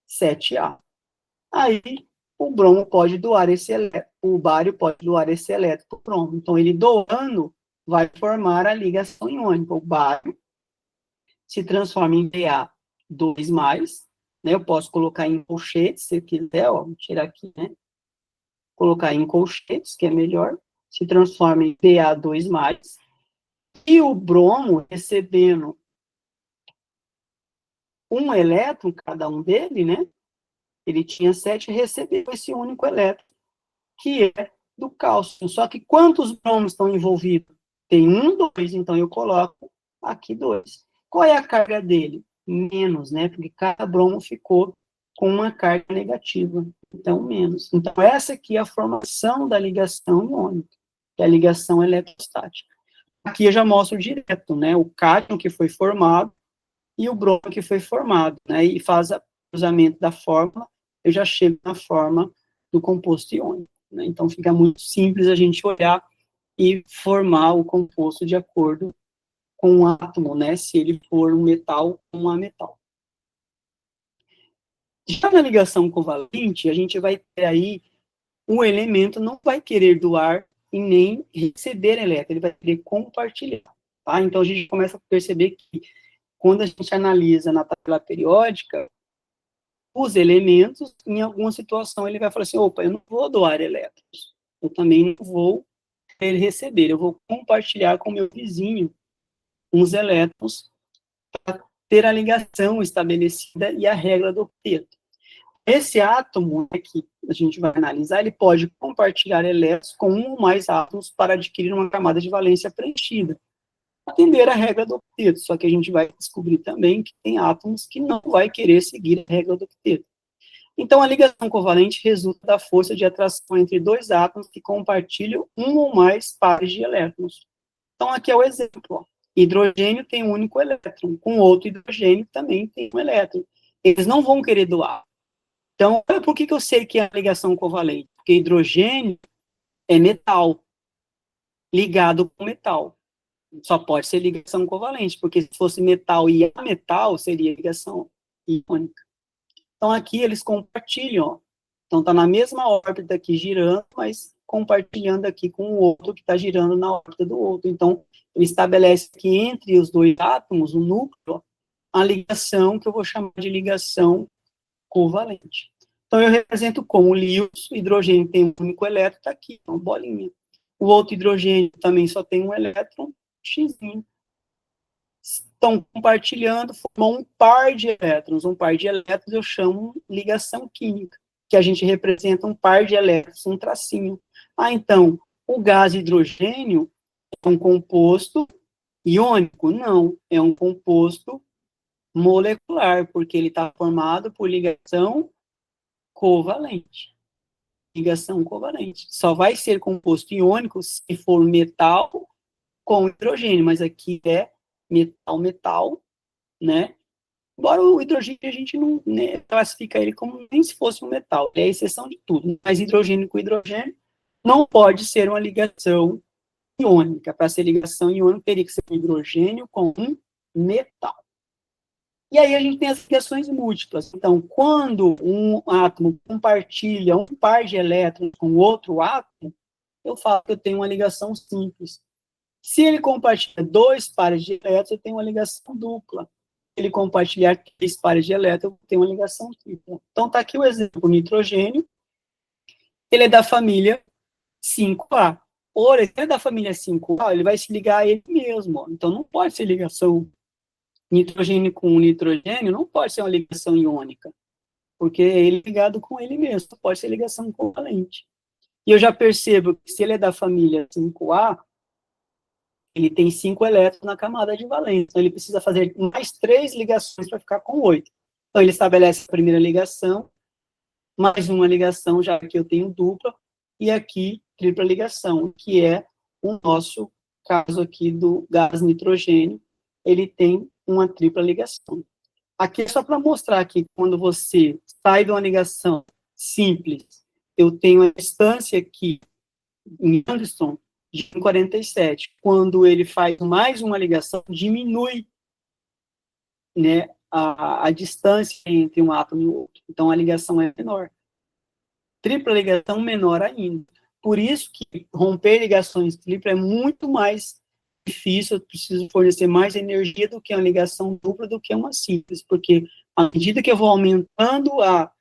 7A. Aí, o bromo pode doar esse elétron, o bário pode doar esse elétron para o bromo. Então, ele doando vai formar a ligação iônica. O bário se transforma em Ba2+, né? Eu posso colocar em colchetes, se eu quiser, ó, vou tirar aqui, né? Colocar em colchetes, que é melhor. Se transforma em Ba2+, e o bromo recebendo um elétron, cada um dele, né? Ele tinha 7 e recebeu esse único elétron, que é do cálcio. Só que quantos bromos estão envolvidos? Tem 1, 2, então eu coloco aqui 2. Qual é a carga dele? Menos, né? Porque cada bromo ficou com uma carga negativa, então menos. Então essa aqui é a formação da ligação iônica, que é a ligação eletrostática. Aqui eu já mostro direto, né? O cátion que foi formado e o bromo que foi formado, né? E faz o cruzamento da fórmula, eu já chego na forma do composto iônico, né? Então fica muito simples a gente olhar e formar o composto de acordo com o átomo, né? Se ele for um metal ou um ametal. Já na ligação covalente, a gente vai ter aí um elemento não vai querer doar e nem receber elétron, ele vai querer compartilhar, tá? Então a gente começa a perceber que quando a gente analisa na tabela periódica, os elementos, em alguma situação, ele vai falar assim, opa, eu não vou doar elétrons, eu também não vou receber, eu vou compartilhar com o meu vizinho uns elétrons para ter a ligação estabelecida e a regra do octeto. Esse átomo, né, que a gente vai analisar, ele pode compartilhar elétrons com um ou mais átomos para adquirir uma camada de valência preenchida. Atender a regra do octeto, só que a gente vai descobrir também que tem átomos que não vai querer seguir a regra do octeto. Então, a ligação covalente resulta da força de atração entre dois átomos que compartilham um ou mais pares de elétrons. Então, aqui é o exemplo. Ó. Hidrogênio tem um único elétron, com outro hidrogênio também tem um elétron. Eles não vão querer doar. Então, por que eu sei que é a ligação covalente? Porque hidrogênio é metal, ligado com metal. Só pode ser ligação covalente, porque se fosse metal e ametal, seria ligação iônica. Então, aqui eles compartilham, ó. Então, está na mesma órbita aqui girando, mas compartilhando aqui com o outro que está girando na órbita do outro. Então, ele estabelece que entre os dois átomos, o núcleo, a ligação que eu vou chamar de ligação covalente. Então, eu represento como Lewis, o hidrogênio tem um único elétron, está aqui, uma bolinha. O outro hidrogênio também só tem um elétron, X. Estão compartilhando, formam um par de elétrons. Um par de elétrons eu chamo ligação química, que a gente representa um par de elétrons, um tracinho. Ah, então, o gás hidrogênio é um composto iônico? Não, é um composto molecular, porque ele está formado por ligação covalente. Ligação covalente. Só vai ser composto iônico se for metal com hidrogênio, mas aqui é metal, né? Embora o hidrogênio a gente não, né, classifica ele como nem se fosse um metal, é a exceção de tudo. Mas hidrogênio com hidrogênio não pode ser uma ligação iônica. Para ser ligação iônica, teria que ser um hidrogênio com um metal. E aí a gente tem as ligações múltiplas. Então, quando um átomo compartilha um par de elétrons com outro átomo, eu falo que eu tenho uma ligação simples. Se ele compartilha 2 pares de elétrons, eu tenho uma ligação dupla. Se ele compartilhar 3 pares de elétrons, eu tenho uma ligação tripla. Então, está aqui o exemplo. O nitrogênio, ele é da família 5A. Ou ele é da família 5A, ele vai se ligar a ele mesmo. Ó. Então, não pode ser ligação nitrogênio com nitrogênio, não pode ser uma ligação iônica, porque é ele ligado com ele mesmo, pode ser ligação covalente. E eu já percebo que se ele é da família 5A, ele tem 5 elétrons na camada de valência. Então, ele precisa fazer mais 3 ligações para ficar com 8. Então, ele estabelece a primeira ligação, mais uma ligação, já que eu tenho dupla, e aqui tripla ligação, que é o nosso caso aqui do gás nitrogênio, ele tem uma tripla ligação. Aqui é só para mostrar que quando você sai de uma ligação simples, eu tenho a distância aqui em Anderson de 47. Quando ele faz mais uma ligação, diminui, né, a distância entre um átomo e o outro. Então, a ligação é menor. Tripla ligação, menor ainda. Por isso que romper ligações tripla é muito mais difícil, eu preciso fornecer mais energia do que uma ligação dupla, do que uma simples, porque à medida que eu vou aumentando a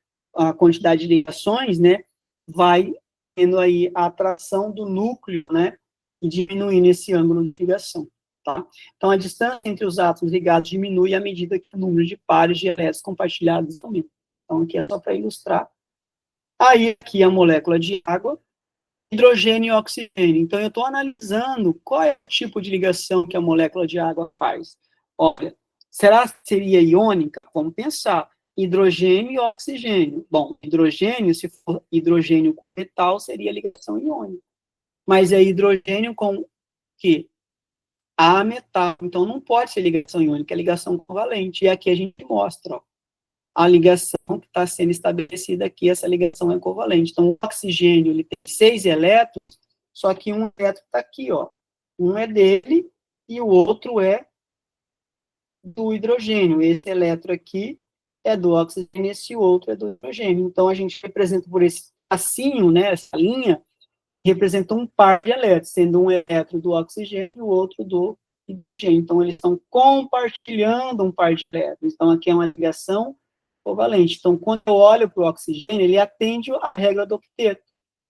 quantidade de ligações, né, vai tendo aí a atração do núcleo, né, e diminuindo esse ângulo de ligação, tá? Então, a distância entre os átomos ligados diminui à medida que o número de pares de elétrons compartilhados aumenta. Então, aqui é só para ilustrar. Aí, aqui a molécula de água, hidrogênio e oxigênio. Então, eu estou analisando qual é o tipo de ligação que a molécula de água faz. Olha, será que seria iônica? Vamos pensar. Hidrogênio e oxigênio. Bom, hidrogênio, se for hidrogênio com metal, seria ligação iônica. Mas é hidrogênio com o quê? A metal. Então, não pode ser ligação iônica, é ligação covalente. E aqui a gente mostra, ó, a ligação que está sendo estabelecida aqui, essa ligação é covalente. Então, o oxigênio, ele tem 6 elétrons, só que um elétron está aqui, ó. Um é dele e o outro é do hidrogênio. Esse elétron aqui é do oxigênio, esse outro é do hidrogênio. Então, a gente representa por esse tracinho, né, essa linha, representa um par de elétrons, sendo um elétron do oxigênio e o outro do hidrogênio. Então, eles estão compartilhando um par de elétrons. Então, aqui é uma ligação covalente. Então, quando eu olho para o oxigênio, ele atende a regra do octeto.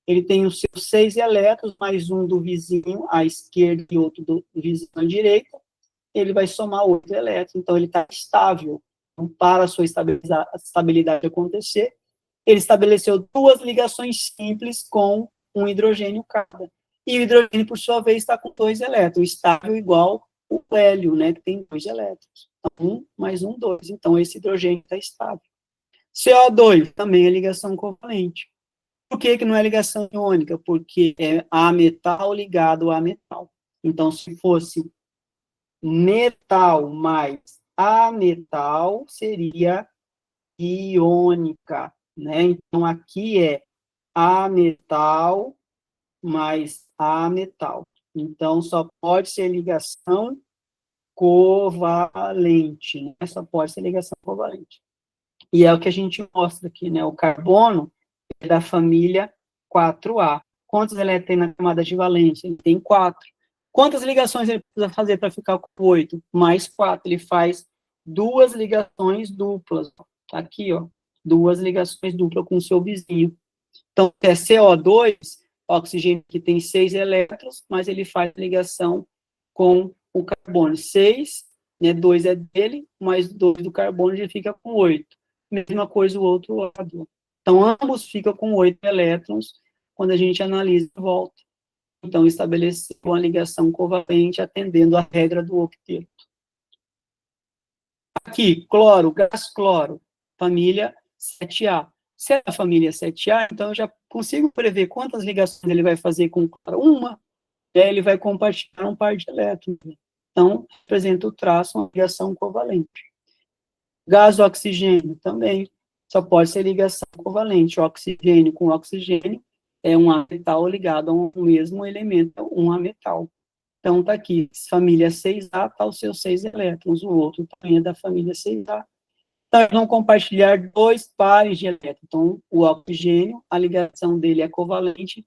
Ele tem os seus 6 elétrons, mais um do vizinho à esquerda e outro do vizinho à direita, ele vai somar 8 elétrons, então ele está estável. Então, para a sua estabilidade acontecer, ele estabeleceu 2 ligações simples com um hidrogênio cada. E o hidrogênio, por sua vez, está com 2 elétrons, estável igual o hélio, né, que tem 2 elétrons. Então, 1 mais 1, 2. Então, esse hidrogênio está estável. CO2 também é ligação covalente. Por que não é ligação iônica? Porque é A metal ligado a metal. Então, se fosse metal mais A metal, seria iônica, né? Então, aqui é A metal mais A metal. Então, só pode ser ligação covalente, né? Só pode ser ligação covalente. E é o que a gente mostra aqui, né? O carbono é da família 4A. Quantos elétrons tem na camada de valência? Ele tem 4. Quantas ligações ele precisa fazer para ficar com 8? Mais 4. Ele faz 2 ligações duplas. Tá aqui, ó. 2 ligações duplas com o seu vizinho. Então, é CO2, oxigênio que tem 6 elétrons, mas ele faz ligação com o carbono. 6, né? 2 é dele, mais 2 do carbono, ele fica com 8. Mesma coisa o outro lado. Então, ambos ficam com 8 elétrons quando a gente analisa a volta. Então, estabeleceu uma ligação covalente atendendo à regra do octeto. Aqui, cloro, gás cloro, família 7A. Se é a família 7A, então eu já consigo prever quantas ligações ele vai fazer com cloro. Uma, né, ele vai compartilhar um par de elétrons. Então, representa o traço, uma ligação covalente. Gás oxigênio também, só pode ser ligação covalente. Oxigênio com oxigênio é um ametal ligado a um mesmo elemento, um ametal. Então, está aqui, família 6A, está os seus 6 elétrons, o outro também é da família 6A. Então, eles vão compartilhar 2 pares de elétrons. Então, o oxigênio, a ligação dele é covalente,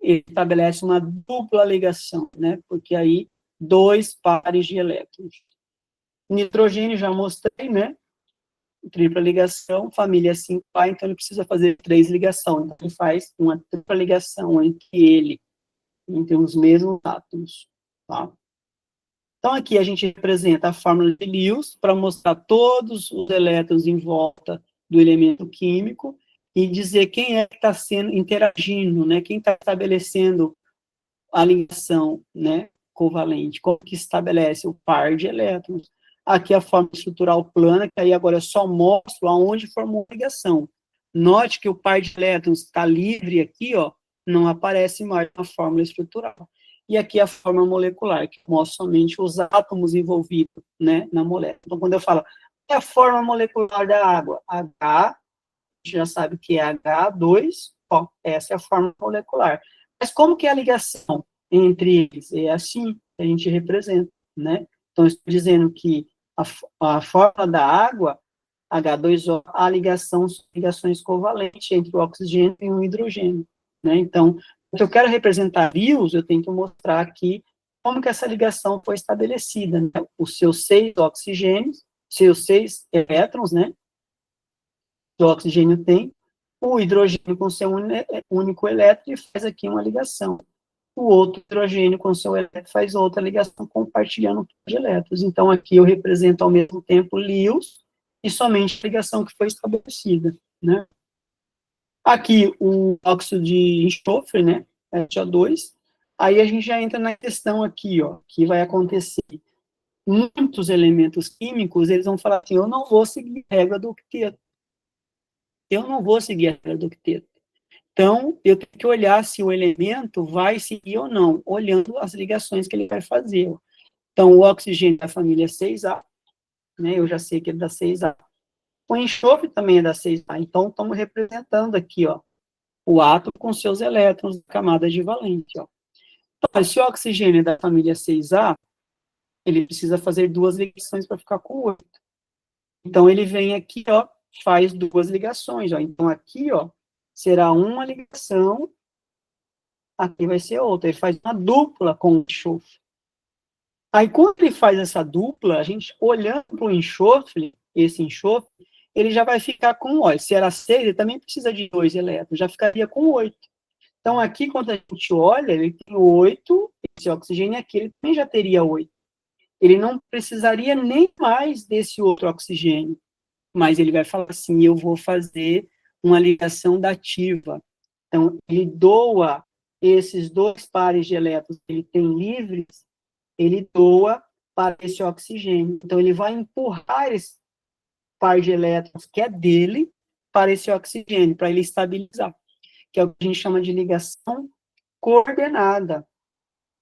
ele estabelece uma dupla ligação, né? Porque aí, 2 pares de elétrons. Nitrogênio, já mostrei, né? Tripla ligação, família 5A, então ele precisa fazer 3 ligações. Então, ele faz uma tripla ligação entre ele entre os mesmos átomos, tá? Então, aqui a gente representa a fórmula de Lewis para mostrar todos os elétrons em volta do elemento químico e dizer quem é que está sendo interagindo, né? Quem está estabelecendo a ligação, né, covalente, como que estabelece o par de elétrons. Aqui a forma estrutural plana, que aí agora eu só mostro aonde formou a ligação. Note que o par de elétrons está livre aqui, ó, não aparece mais na fórmula estrutural. E aqui a forma molecular, que mostra somente os átomos envolvidos, né, na molécula. Então, quando eu falo, é a forma molecular da água? H, a gente já sabe que é H2, ó, essa é a forma molecular. Mas como que é a ligação entre eles? É assim que a gente representa, né? Então, eu estou dizendo que a fórmula da água, H2O, a ligação são ligações covalentes entre o oxigênio e o hidrogênio, né? Então, se eu quero representar íons, eu tenho que mostrar aqui como que essa ligação foi estabelecida, né? Os seus 6 oxigênios, seus 6 elétrons, né? Que o oxigênio tem, o hidrogênio com seu único elétron e faz aqui uma ligação. O outro hidrogênio com seu elétron faz outra ligação, compartilhando de elétrons. Então, aqui eu represento ao mesmo tempo Lewis e somente a ligação que foi estabelecida, né? Aqui, o óxido de enxofre, né, HO2, aí a gente já entra na questão aqui, ó, que vai acontecer. Muitos elementos químicos, eles vão falar assim, eu não vou seguir a regra do octeto. Eu não vou seguir a regra do octeto. Então, eu tenho que olhar se o elemento vai seguir ou não, olhando as ligações que ele vai fazer. Então, o oxigênio da família 6A, né, eu já sei que é da 6A. O enxofre também é da 6A, então estamos representando aqui, ó, o átomo com seus elétrons da camada de valente, ó. Então, se o oxigênio é da família 6A, ele precisa fazer 2 ligações para ficar com 8. Então, ele vem aqui, ó, faz 2 ligações, ó. Então, aqui, ó, será uma ligação, aqui vai ser outra. Ele faz uma dupla com o enxofre. Aí, quando ele faz essa dupla, a gente, olhando para o enxofre, esse enxofre, ele já vai ficar com, ó, se era 6, ele também precisa de 2 elétrons, já ficaria com 8. Então, aqui, quando a gente olha, ele tem 8, esse oxigênio aqui, ele também já teria 8. Ele não precisaria nem mais desse outro oxigênio, mas ele vai falar assim, eu vou fazer uma ligação dativa. Então, ele doa esses 2 pares de elétrons que ele tem livres, ele doa para esse oxigênio. Então, ele vai empurrar esse par de elétrons que é dele para esse oxigênio, para ele estabilizar, que é o que a gente chama de ligação coordenada.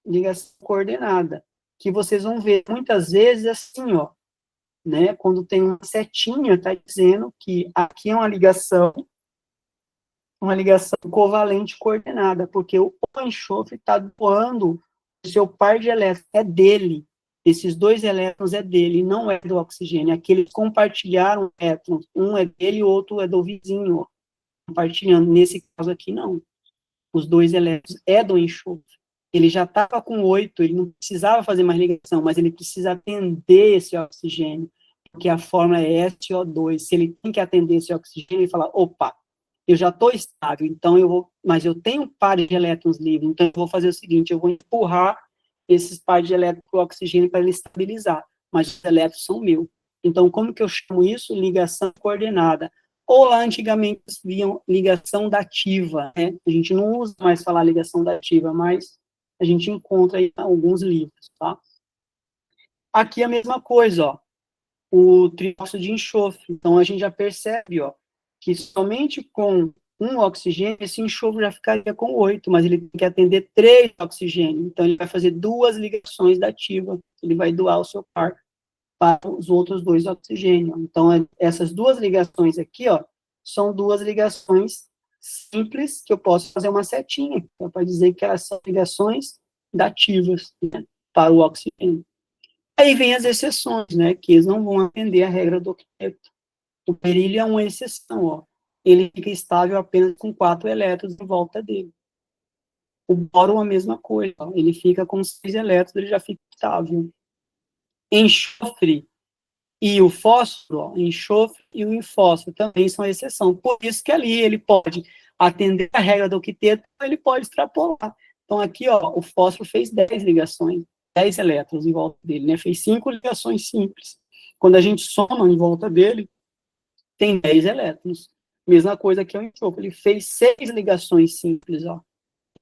Ligação coordenada, que vocês vão ver muitas vezes assim, ó, né, quando tem uma setinha, está dizendo que aqui é uma ligação covalente coordenada, porque o enxofre está doando o seu par de elétrons, é dele, esses 2 elétrons é dele, não é do oxigênio, aqueles compartilharam elétrons, um é dele e o outro é do vizinho, ó, compartilhando, nesse caso aqui não, os 2 elétrons é do enxofre, ele já estava com 8, ele não precisava fazer mais ligação, mas ele precisa atender esse oxigênio, porque a fórmula é SO2, se ele tem que atender esse oxigênio, ele fala, opa, eu já estou estável, então eu vou, mas eu tenho pares de elétrons livres, então eu vou fazer o seguinte, eu vou empurrar esses pares de elétrons para o oxigênio para ele estabilizar, mas os elétrons são meus. Então, como que eu chamo isso? Ligação coordenada. Ou lá antigamente viam ligação dativa, né? A gente não usa mais falar ligação dativa, mas a gente encontra aí em alguns livros, tá? Aqui a mesma coisa, ó, o trióxido de enxofre. Então, a gente já percebe, ó, que somente com um oxigênio, esse enxofre já ficaria com 8, mas ele tem que atender 3 oxigênios. Então, ele vai fazer 2 ligações dativas. Ele vai doar o seu par para os outros 2 oxigênios. Então, essas 2 ligações aqui, ó, são 2 ligações simples, que eu posso fazer uma setinha, para dizer que elas são ligações dativas, né, para o oxigênio. Aí vem as exceções, né, que eles não vão atender a regra do octeto. O berílio é uma exceção, ó. Ele fica estável apenas com 4 elétrons em volta dele. O bóron a mesma coisa, ó. Ele fica com 6 elétrons, ele já fica estável. Enxofre e o fósforo, ó, enxofre e o infósforo também são exceção. Por isso que ali ele pode atender a regra do octeto, ele pode extrapolar. Então, aqui, ó, o fósforo fez 10 ligações, 10 elétrons em volta dele, né? Fez 5 ligações simples. Quando a gente soma em volta dele, tem 10 elétrons. Mesma coisa que o enxofre, ele fez 6 ligações simples, ó.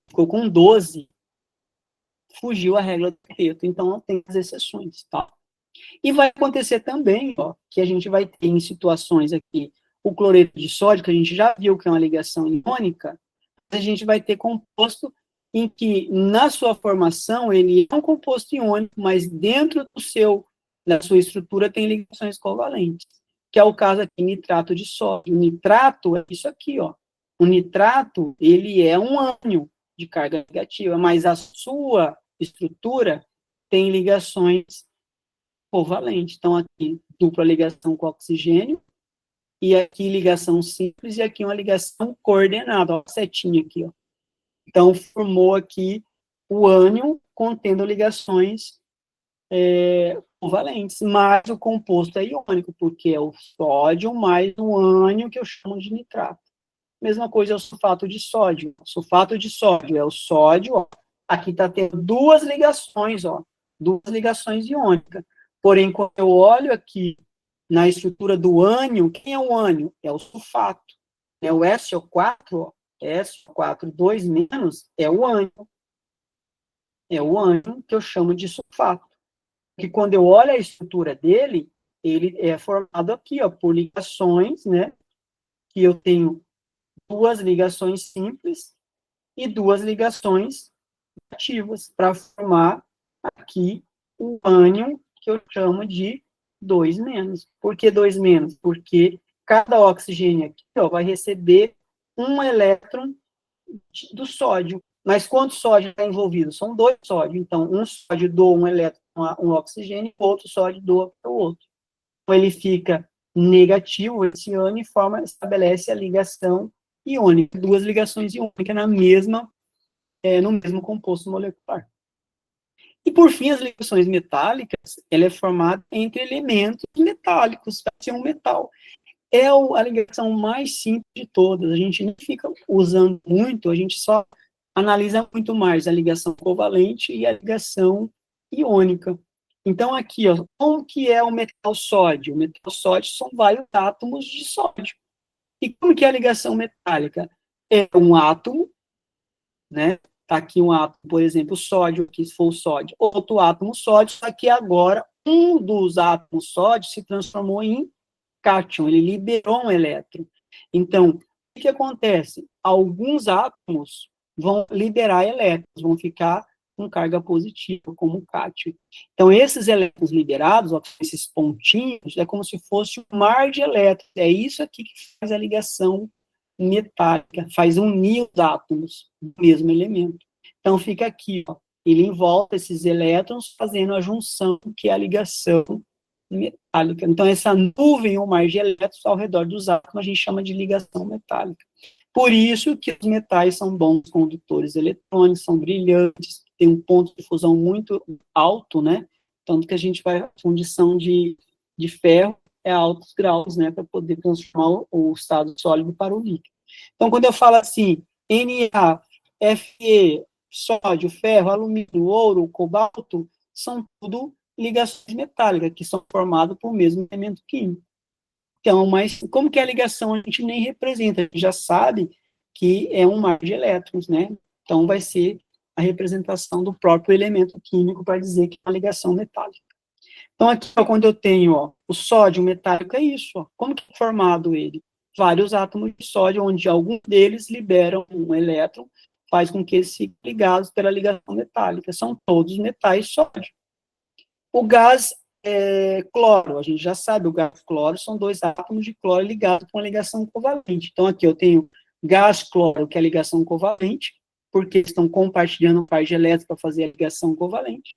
Ficou com 12. Fugiu a regra do quarteto, então não tem as exceções, tá? E vai acontecer também, ó, que a gente vai ter em situações aqui, o cloreto de sódio, que a gente já viu que é uma ligação iônica, a gente vai ter composto em que, na sua formação, ele é um composto iônico, mas dentro da sua estrutura tem ligações covalentes, que é o caso aqui, nitrato de sódio. O nitrato é isso aqui, ó. O nitrato, ele é um ânion de carga negativa, mas a sua estrutura tem ligações covalentes. Então, aqui, dupla ligação com oxigênio, e aqui ligação simples, e aqui uma ligação coordenada, ó, a setinha aqui, ó. Então, formou aqui o ânion contendo ligações covalentes, mas o composto é iônico, porque é o sódio mais um ânion, que eu chamo de nitrato. Mesma coisa é o sulfato de sódio. O sulfato de sódio é o sódio, ó, aqui está tendo duas ligações, ó, duas ligações iônicas. Porém, quando eu olho aqui na estrutura do ânion, quem é o ânion? É o sulfato. É o SO4, ó, SO4 2 menos, é o ânion. É o ânion que eu chamo de sulfato. Que quando eu olho a estrutura dele, ele é formado aqui, ó, por ligações, né? Que eu tenho duas ligações simples e duas ligações ativas para formar aqui o ânion que eu chamo de 2 menos. Por que 2 menos? Porque cada oxigênio aqui, ó, vai receber um elétron do sódio. Mas quantos sódio está envolvido? São 2 sódios. Então, um sódio doa um elétron, um oxigênio, o outro sódio doa para o outro. Então, ele fica negativo, esse ânion, e estabelece a ligação iônica, duas ligações iônicas no mesmo composto molecular. E, por fim, as ligações metálicas, ela é formada entre elementos metálicos, para ser um metal. É a ligação mais simples de todas, a gente não fica usando muito, a gente só analisa muito mais a ligação covalente e a ligação iônica. Então, aqui, ó, como que é o metal sódio? O metal sódio são vários átomos de sódio. E como que é a ligação metálica? É um átomo, né? Tá aqui um átomo, por exemplo, sódio, aqui se for o sódio, outro átomo sódio, só que agora um dos átomos sódio se transformou em cátion, ele liberou um elétron. Então, o que acontece? Alguns átomos vão liberar elétrons, vão ficar com carga positiva, como o cátion. Então, esses elétrons liberados, ó, esses pontinhos, é como se fosse um mar de elétrons. É isso aqui que faz a ligação metálica, faz unir os átomos do mesmo elemento. Então, fica aqui, ó, ele envolve esses elétrons, fazendo a junção, que é a ligação metálica. Então, essa nuvem ou mar de elétrons ao redor dos átomos, a gente chama de ligação metálica. Por isso que os metais são bons condutores eletrônicos, são brilhantes, tem um ponto de fusão muito alto, né? Tanto que a gente vai, a fundição de ferro é a altos graus, né? Para poder transformar o estado sólido para o líquido. Então, quando eu falo assim, Na, Fe, sódio, ferro, alumínio, ouro, cobalto, são tudo ligações metálicas, que são formadas por mesmo elemento químico. Então, mas como que é a ligação? A gente nem representa, a gente já sabe que é um mar de elétrons, né? Então, vai ser a representação do próprio elemento químico para dizer que é uma ligação metálica. Então, aqui, ó, quando eu tenho, ó, o sódio metálico, é isso, ó. Como que é formado ele? Vários átomos de sódio, onde alguns deles liberam um elétron, faz com que eles fiquem ligados pela ligação metálica. São todos metais sódio. O gás cloro, a gente já sabe, o gás cloro são dois átomos de cloro ligados com a ligação covalente. Então, aqui eu tenho gás cloro, que é a ligação covalente, porque estão compartilhando um par de elétrons para fazer a ligação covalente.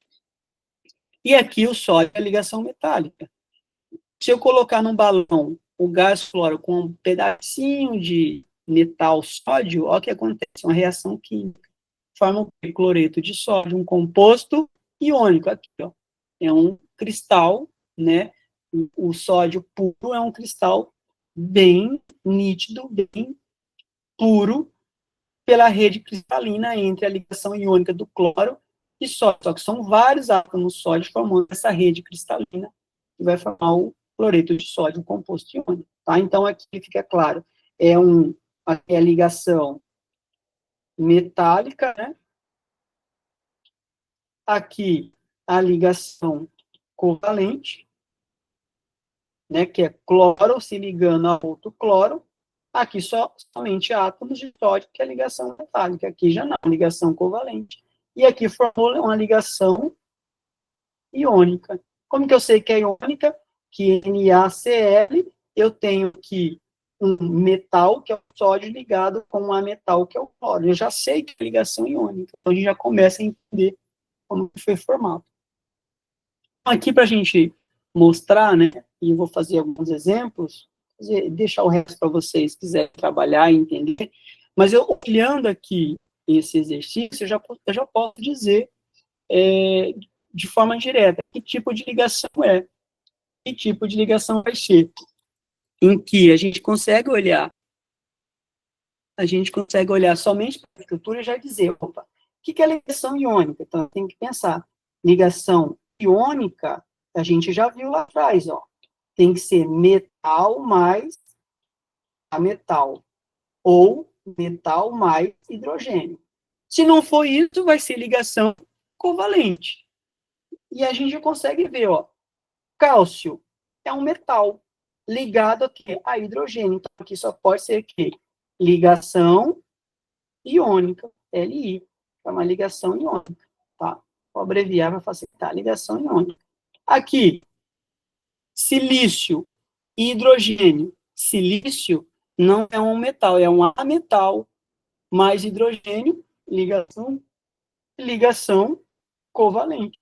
E aqui o sódio é a ligação metálica. Se eu colocar num balão o gás cloro com um pedacinho de metal sódio, olha o que acontece, uma reação química. Forma um cloreto de sódio, um composto iônico. Aqui, ó, é um cristal, né? O sódio puro é um cristal bem nítido, bem puro, pela rede cristalina entre a ligação iônica do cloro e sódio. Só que são vários átomos sólidos formando essa rede cristalina, que vai formar o cloreto de sódio, um composto iônico. Tá? Então, aqui fica claro, aqui é a ligação metálica, né? Aqui, a ligação covalente, né, que é cloro se ligando a outro cloro. Aqui somente átomos de sódio, que é a ligação metálica. Aqui já não, ligação covalente. E aqui formou uma ligação iônica. Como que eu sei que é iônica? Que NaCl, eu tenho aqui um metal, que é o sódio, ligado com um ametal, que é o cloro. Eu já sei que é ligação iônica. Então, a gente já começa a entender como foi formado. Aqui, para a gente mostrar, né, e eu vou fazer alguns exemplos, deixar o resto para vocês, quiserem trabalhar e entender, mas eu, olhando aqui esse exercício, eu já posso dizer de forma direta que tipo de ligação é, que tipo de ligação vai ser, em que a gente consegue olhar somente para a estrutura e já dizer, opa, o que é ligação iônica? Então, tem que pensar, ligação iônica, a gente já viu lá atrás, ó, tem que ser metal mais ametal, ou metal mais hidrogênio. Se não for isso, vai ser ligação covalente. E a gente consegue ver, ó, cálcio é um metal ligado aqui a hidrogênio. Então, aqui só pode ser que ligação iônica, Li, é uma ligação iônica, tá? Vou abreviar para facilitar, ligação iônica. Aqui, silício e hidrogênio. Silício não é um metal, é um ametal, mais hidrogênio, ligação covalente.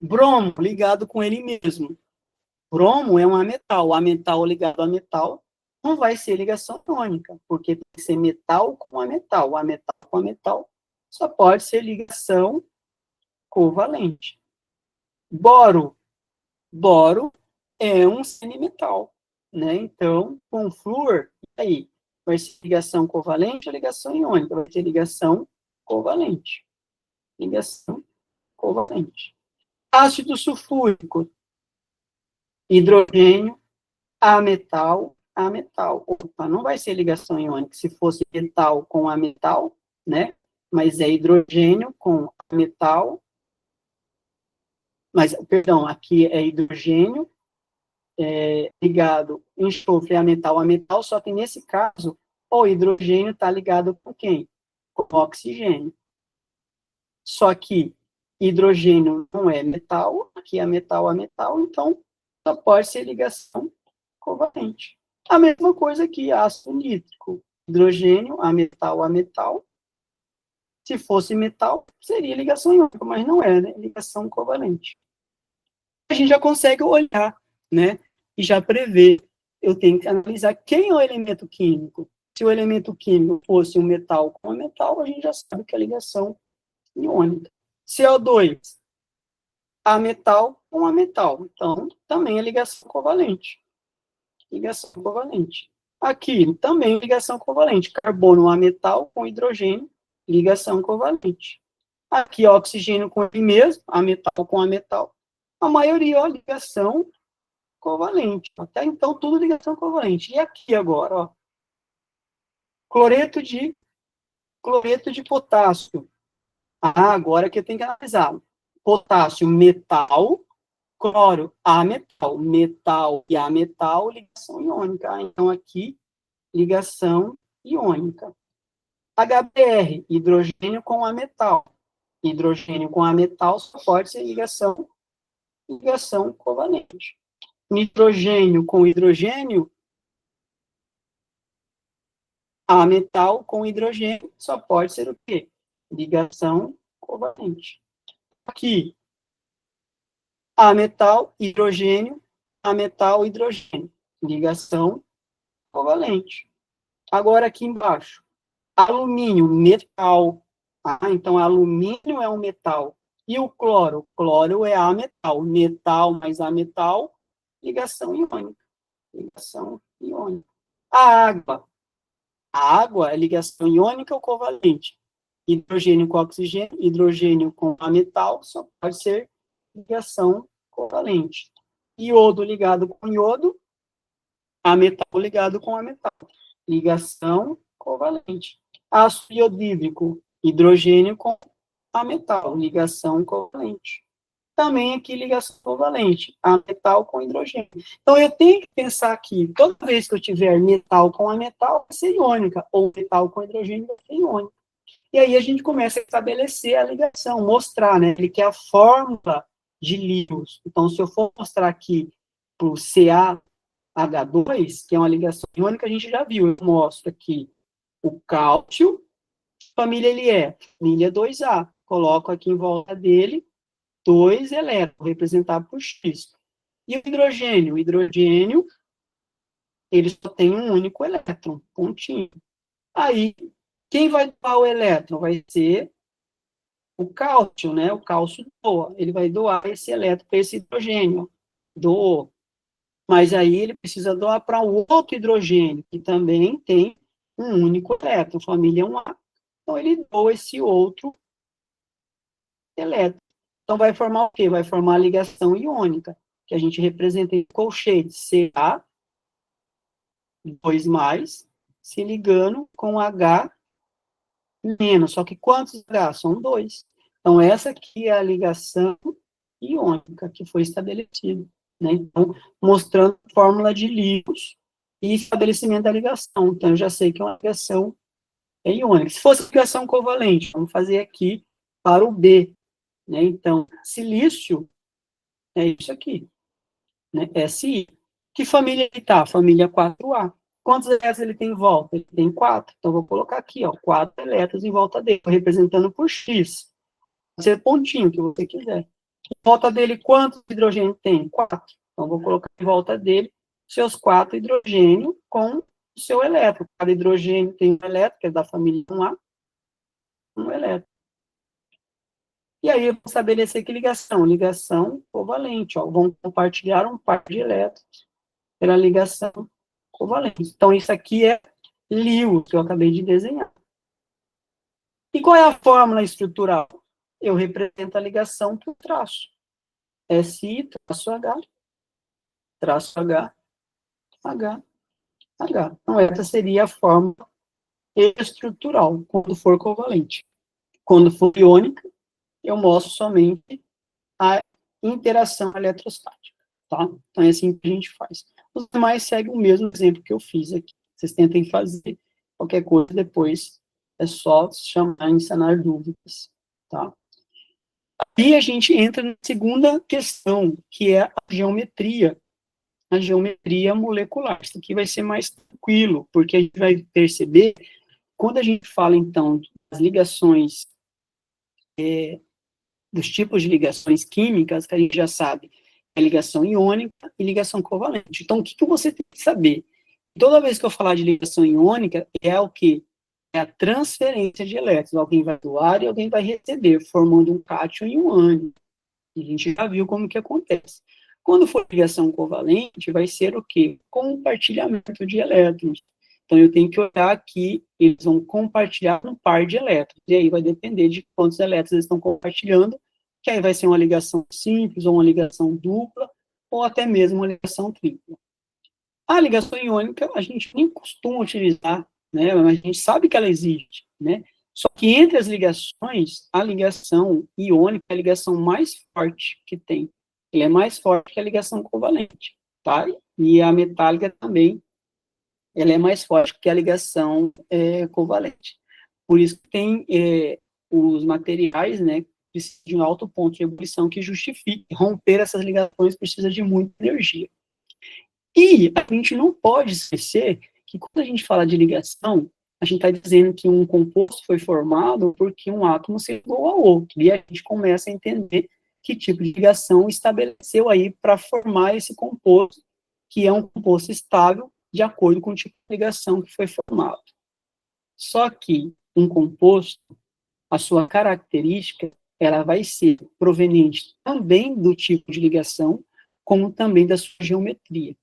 Bromo, ligado com ele mesmo. Bromo é um ametal, ametal ligado a metal, não vai ser ligação iônica, porque tem que ser metal com ametal com ametal, só pode ser ligação covalente. Boro é um semimetal, né? Então, com flúor, aí, vai ser ligação covalente ou ligação iônica? Vai ter ligação covalente. Ligação covalente. Ácido sulfúrico, hidrogênio, ametal, ametal. Opa, não vai ser ligação iônica se fosse metal com ametal, né? Mas é hidrogênio com ametal. Mas, perdão, aqui é hidrogênio ligado enxofre a metal, só que nesse caso, o hidrogênio está ligado com quem? Com oxigênio. Só que hidrogênio não é metal, aqui é metal a metal, então só pode ser ligação covalente. A mesma coisa aqui, ácido nítrico, hidrogênio a metal, se fosse metal, seria ligação iônica, mas não é, né? Ligação covalente. A gente já consegue olhar, né? E já prever. Eu tenho que analisar quem é o elemento químico. Se o elemento químico fosse um metal com um metal, a gente já sabe que é ligação iônica. CO2, ametal com ametal. Então, também é ligação covalente. Ligação covalente. Aqui, também ligação covalente. Carbono ametal com hidrogênio, ligação covalente. Aqui, oxigênio com ele mesmo, ametal com ametal. A maioria, ó, ligação covalente. Até então, tudo ligação covalente. E aqui agora, ó, cloreto de potássio. Ah, agora que eu tenho que analisar. Potássio, metal, cloro, ametal. Metal e ametal, ligação iônica. Ah, então, aqui, ligação iônica. HBr, hidrogênio com ametal. Hidrogênio com ametal só pode ser ligação covalente. Nitrogênio com hidrogênio, ametal com hidrogênio, só pode ser o quê? Ligação covalente. Aqui, ametal, hidrogênio, ametal, hidrogênio. Ligação covalente. Agora aqui embaixo, alumínio, metal. Ah, então alumínio é um metal. E o cloro? Cloro é ametal. Metal mais ametal, ligação iônica. Ligação iônica. A água. A água é ligação iônica ou covalente. Hidrogênio com oxigênio, hidrogênio com a metal, só pode ser ligação covalente. Iodo ligado com iodo, a metal ligado com a metal. Ligação covalente. Ácido iodídrico, hidrogênio com a metal, ligação covalente. Também aqui ligação covalente, a metal com hidrogênio. Então, eu tenho que pensar aqui, toda vez que eu tiver metal com a metal, vai ser iônica, ou metal com hidrogênio vai ser iônica. E aí a gente começa a estabelecer a ligação, mostrar, né, ele quer a fórmula de Lewis. Então, se eu for mostrar aqui para o CaH2, que é uma ligação iônica, a gente já viu, eu mostro aqui o cálcio, família ele é família 2A, coloco aqui em volta dele 2 elétrons, representado por X. E o hidrogênio? O hidrogênio, ele só tem um único elétron, pontinho. Aí, quem vai doar o elétron? Vai ser o cálcio, né? O cálcio doa. Ele vai doar esse elétron para esse hidrogênio. Doou. Mas aí ele precisa doar para o outro hidrogênio, que também tem um único elétron, família 1A. Então, ele doa esse outro elétron. Então, vai formar o quê? Vai formar a ligação iônica, que a gente representa em colchete, Ca, 2+, se ligando com H menos. Só que quantos H? São 2. Então, essa aqui é a ligação iônica que foi estabelecida. Né? Então, mostrando a fórmula de Lewis e estabelecimento da ligação. Então, eu já sei que é uma ligação iônica. Se fosse ligação covalente, vamos fazer aqui para o B. Né? Então, silício é isso aqui, né? Si. Que família ele está? Família 4A. Quantos elétrons ele tem em volta? Ele tem 4. Então, vou colocar aqui, ó, 4 elétrons em volta dele, representando por X. Pode ser pontinho, que você quiser. Em volta dele, quantos hidrogênio tem? 4. Então, vou colocar em volta dele seus 4 hidrogênios com o seu elétron. Cada hidrogênio tem um elétron, que é da família 1A, um elétron. E aí eu vou estabelecer que ligação? Ligação covalente, ó, vão compartilhar um par de elétrons pela ligação covalente. Então, isso aqui é Lewis, que eu acabei de desenhar. E qual é a fórmula estrutural? Eu represento a ligação por traço. Si, traço H, traço H, H, H. Então, essa seria a fórmula estrutural, quando for covalente. Quando for iônica, eu mostro somente a interação eletrostática, tá? Então, é assim que a gente faz. Os demais seguem o mesmo exemplo que eu fiz aqui. Vocês tentem fazer qualquer coisa depois, é só chamar e sanar dúvidas, tá? E a gente entra na segunda questão, que é a geometria molecular. Isso aqui vai ser mais tranquilo, porque a gente vai perceber, quando a gente fala, então, das ligações, dos tipos de ligações químicas, que a gente já sabe, é ligação iônica e ligação covalente. Então, o que você tem que saber? Toda vez que eu falar de ligação iônica, é o quê? É a transferência de elétrons. Alguém vai doar e alguém vai receber, formando um cátion e um ânion. A gente já viu como que acontece. Quando for ligação covalente, vai ser o quê? Compartilhamento de elétrons. Então, eu tenho que olhar aqui, eles vão compartilhar um par de elétrons. E aí vai depender de quantos elétrons eles estão compartilhando, que aí vai ser uma ligação simples, ou uma ligação dupla, ou até mesmo uma ligação tripla. A ligação iônica, a gente nem costuma utilizar, né, mas a gente sabe que ela existe, né? Só que entre as ligações, a ligação iônica é a ligação mais forte que tem. Ele é mais forte que a ligação covalente, tá? E a metálica também, ela é mais forte que a ligação covalente. Por isso que tem os materiais, né, precisam de um alto ponto de ebulição que justifique. Romper essas ligações precisa de muita energia. E a gente não pode esquecer que quando a gente fala de ligação, a gente está dizendo que um composto foi formado porque um átomo se ligou ao outro. E a gente começa a entender que tipo de ligação estabeleceu aí para formar esse composto, que é um composto estável de acordo com o tipo de ligação que foi formado. Só que um composto, a sua característica, ela vai ser proveniente também do tipo de ligação, como também da sua geometria.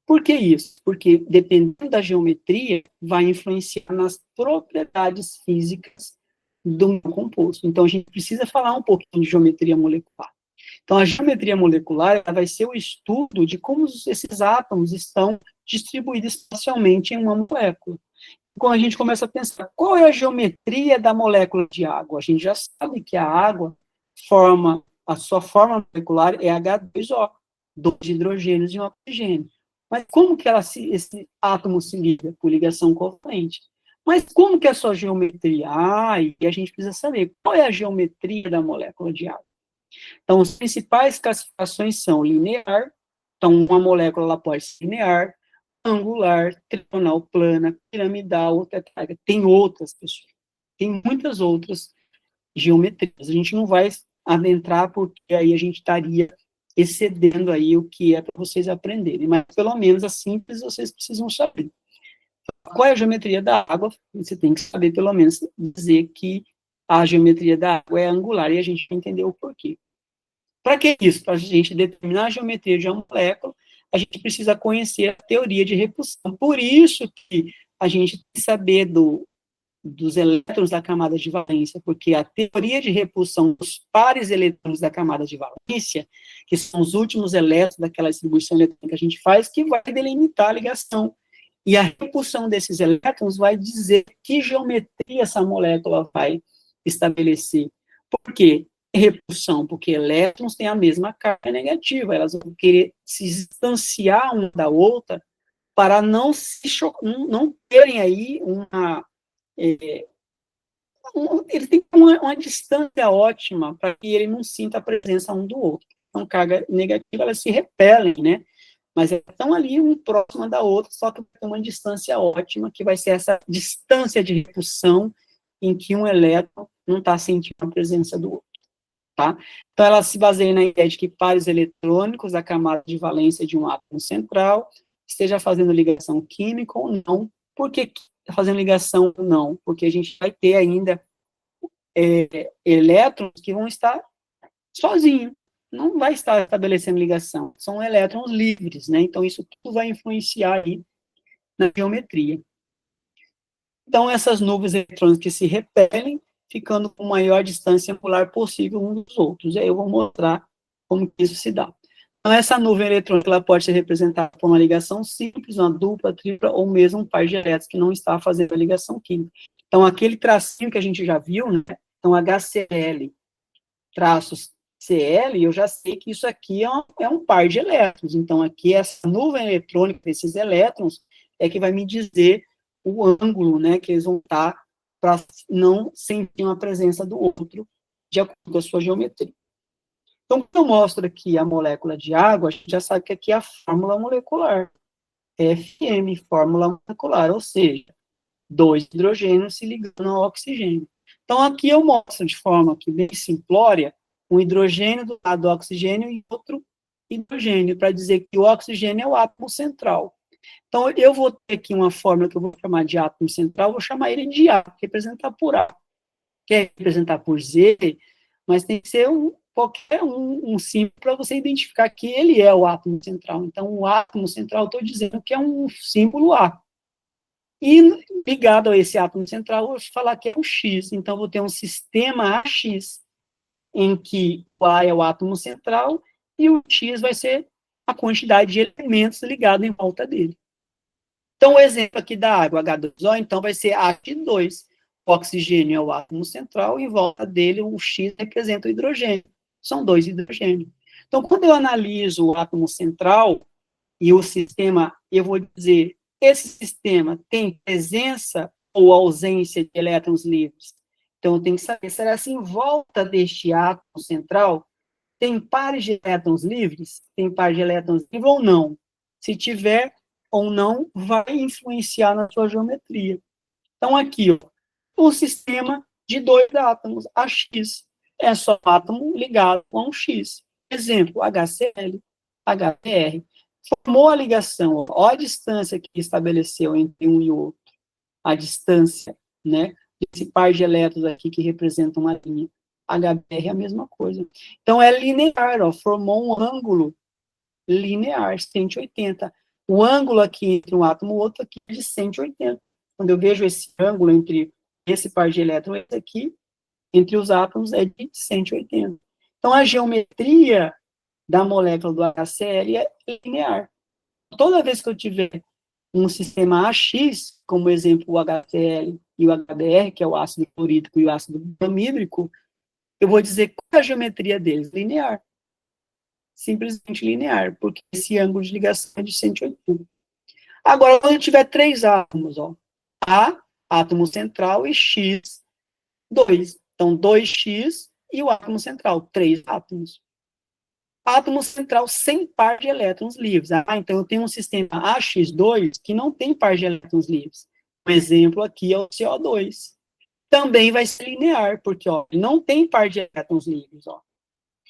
Por que isso? Porque, dependendo da geometria, vai influenciar nas propriedades físicas do meu composto. Então, a gente precisa falar um pouquinho de geometria molecular. Então, a geometria molecular ela vai ser o estudo de como esses átomos estão distribuídos espacialmente em uma molécula. Quando a gente começa a pensar, qual é a geometria da molécula de água? A gente já sabe que a água a sua forma molecular é H2O, dois hidrogênios e um oxigênio. Mas como que esse átomo se liga? Por ligação covalente. Mas como que é a sua geometria? E a gente precisa saber qual é a geometria da molécula de água. Então, as principais classificações são linear, então uma molécula ela pode ser linear, angular, trigonal plana, piramidal, tetraédrica. Tem outras, pessoal. Tem muitas outras geometrias. A gente não vai adentrar porque aí a gente estaria excedendo aí o que é para vocês aprenderem, mas pelo menos a simples vocês precisam saber. Qual é a geometria da água? Você tem que saber pelo menos dizer que a geometria da água é angular e a gente vai entender o porquê. Para que isso? Para a gente determinar a geometria de uma molécula, a gente precisa conhecer a teoria de repulsão. Por isso que a gente tem que saber dos elétrons da camada de valência, porque a teoria de repulsão dos pares eletrônicos da camada de valência, que são os últimos elétrons daquela distribuição eletrônica que a gente faz, que vai delimitar a ligação. E a repulsão desses elétrons vai dizer que geometria essa molécula vai estabelecer. Por quê? Repulsão, porque elétrons têm a mesma carga negativa, elas vão querer se distanciar uma da outra para não não terem aí ele tem uma distância ótima para que ele não sinta a presença um do outro. Então, carga negativa, elas se repelem, né? Mas estão ali um próximo da outra, só que tem uma distância ótima, que vai ser essa distância de repulsão em que um elétron não está sentindo a presença do outro. Tá? Então, ela se baseia na ideia de que pares eletrônicos da camada de valência de um átomo central esteja fazendo ligação química ou não. Por que fazendo ligação ou não? Porque a gente vai ter ainda elétrons que vão estar sozinhos, não vai estar estabelecendo ligação, são elétrons livres, né? Então, isso tudo vai influenciar aí na geometria. Então, essas nuvens eletrônicas que se repelem, ficando com maior distância angular possível uns dos outros. E aí eu vou mostrar como que isso se dá. Então, essa nuvem eletrônica ela pode ser representada por uma ligação simples, uma dupla, tripla, ou mesmo um par de elétrons que não está fazendo a ligação química. Então, aquele tracinho que a gente já viu, né? Então, HCl, traços CL, eu já sei que isso aqui é um par de elétrons. Então, aqui, essa nuvem eletrônica desses elétrons é que vai me dizer o ângulo, né, que eles vão estar para não sentir a presença do outro, de acordo com a sua geometria. Então, quando eu mostro aqui a molécula de água, a gente já sabe que aqui é a fórmula molecular, FM, fórmula molecular, ou seja, dois hidrogênios se ligando ao oxigênio. Então, aqui eu mostro de forma aqui bem simplória, um hidrogênio do lado do oxigênio e outro hidrogênio, para dizer que o oxigênio é o átomo central. Então, eu vou ter aqui uma fórmula que eu vou chamar de átomo central, vou chamar ele de A, representar por A. Quer representar por Z, mas tem que ser qualquer um símbolo para você identificar que ele é o átomo central. Então, o átomo central, estou dizendo que é um símbolo A. E ligado a esse átomo central, eu vou falar que é o X. Então, eu vou ter um sistema AX, em que o A é o átomo central e o X vai ser a quantidade de elementos ligados em volta dele. Então, o exemplo aqui da água, H2O, então vai ser H2. O oxigênio é o átomo central e em volta dele o X representa o hidrogênio. São dois hidrogênios. Então, quando eu analiso o átomo central e o sistema, eu vou dizer, esse sistema tem presença ou ausência de elétrons livres? Então, eu tenho que saber, será se em volta deste átomo central tem pares de elétrons livres? Tem pares de elétrons livres ou não? Se tiver ou não, vai influenciar na sua geometria. Então, aqui, ó, um sistema de dois átomos, AX. É só átomo ligado com um X. Exemplo, HCl, HBr. Formou a ligação, ó a distância que estabeleceu entre um e outro. A distância, né? Esse par de elétrons aqui que representa uma linha. HBr é a mesma coisa. Então, é linear, ó, formou um ângulo linear, 180. O ângulo aqui entre um átomo e o outro aqui é de 180. Quando eu vejo esse ângulo entre esse par de elétrons e esse aqui, entre os átomos, é de 180. Então, a geometria da molécula do HCl é linear. Toda vez que eu tiver um sistema AX, como exemplo o HCl e o HBr, que é o ácido clorídrico e o ácido clorídrico, eu vou dizer qual é a geometria deles? Linear. Simplesmente linear, porque esse ângulo de ligação é de 180. Agora, quando eu tiver três átomos, ó, A, átomo central, e X, 2. Então, 2x e o átomo central, 3 átomos. Átomo central sem par de elétrons livres. Então eu tenho um sistema AX2 que não tem par de elétrons livres. Um exemplo aqui é o CO2. Também vai ser linear, porque ó, não tem par de elétrons livres. Ó.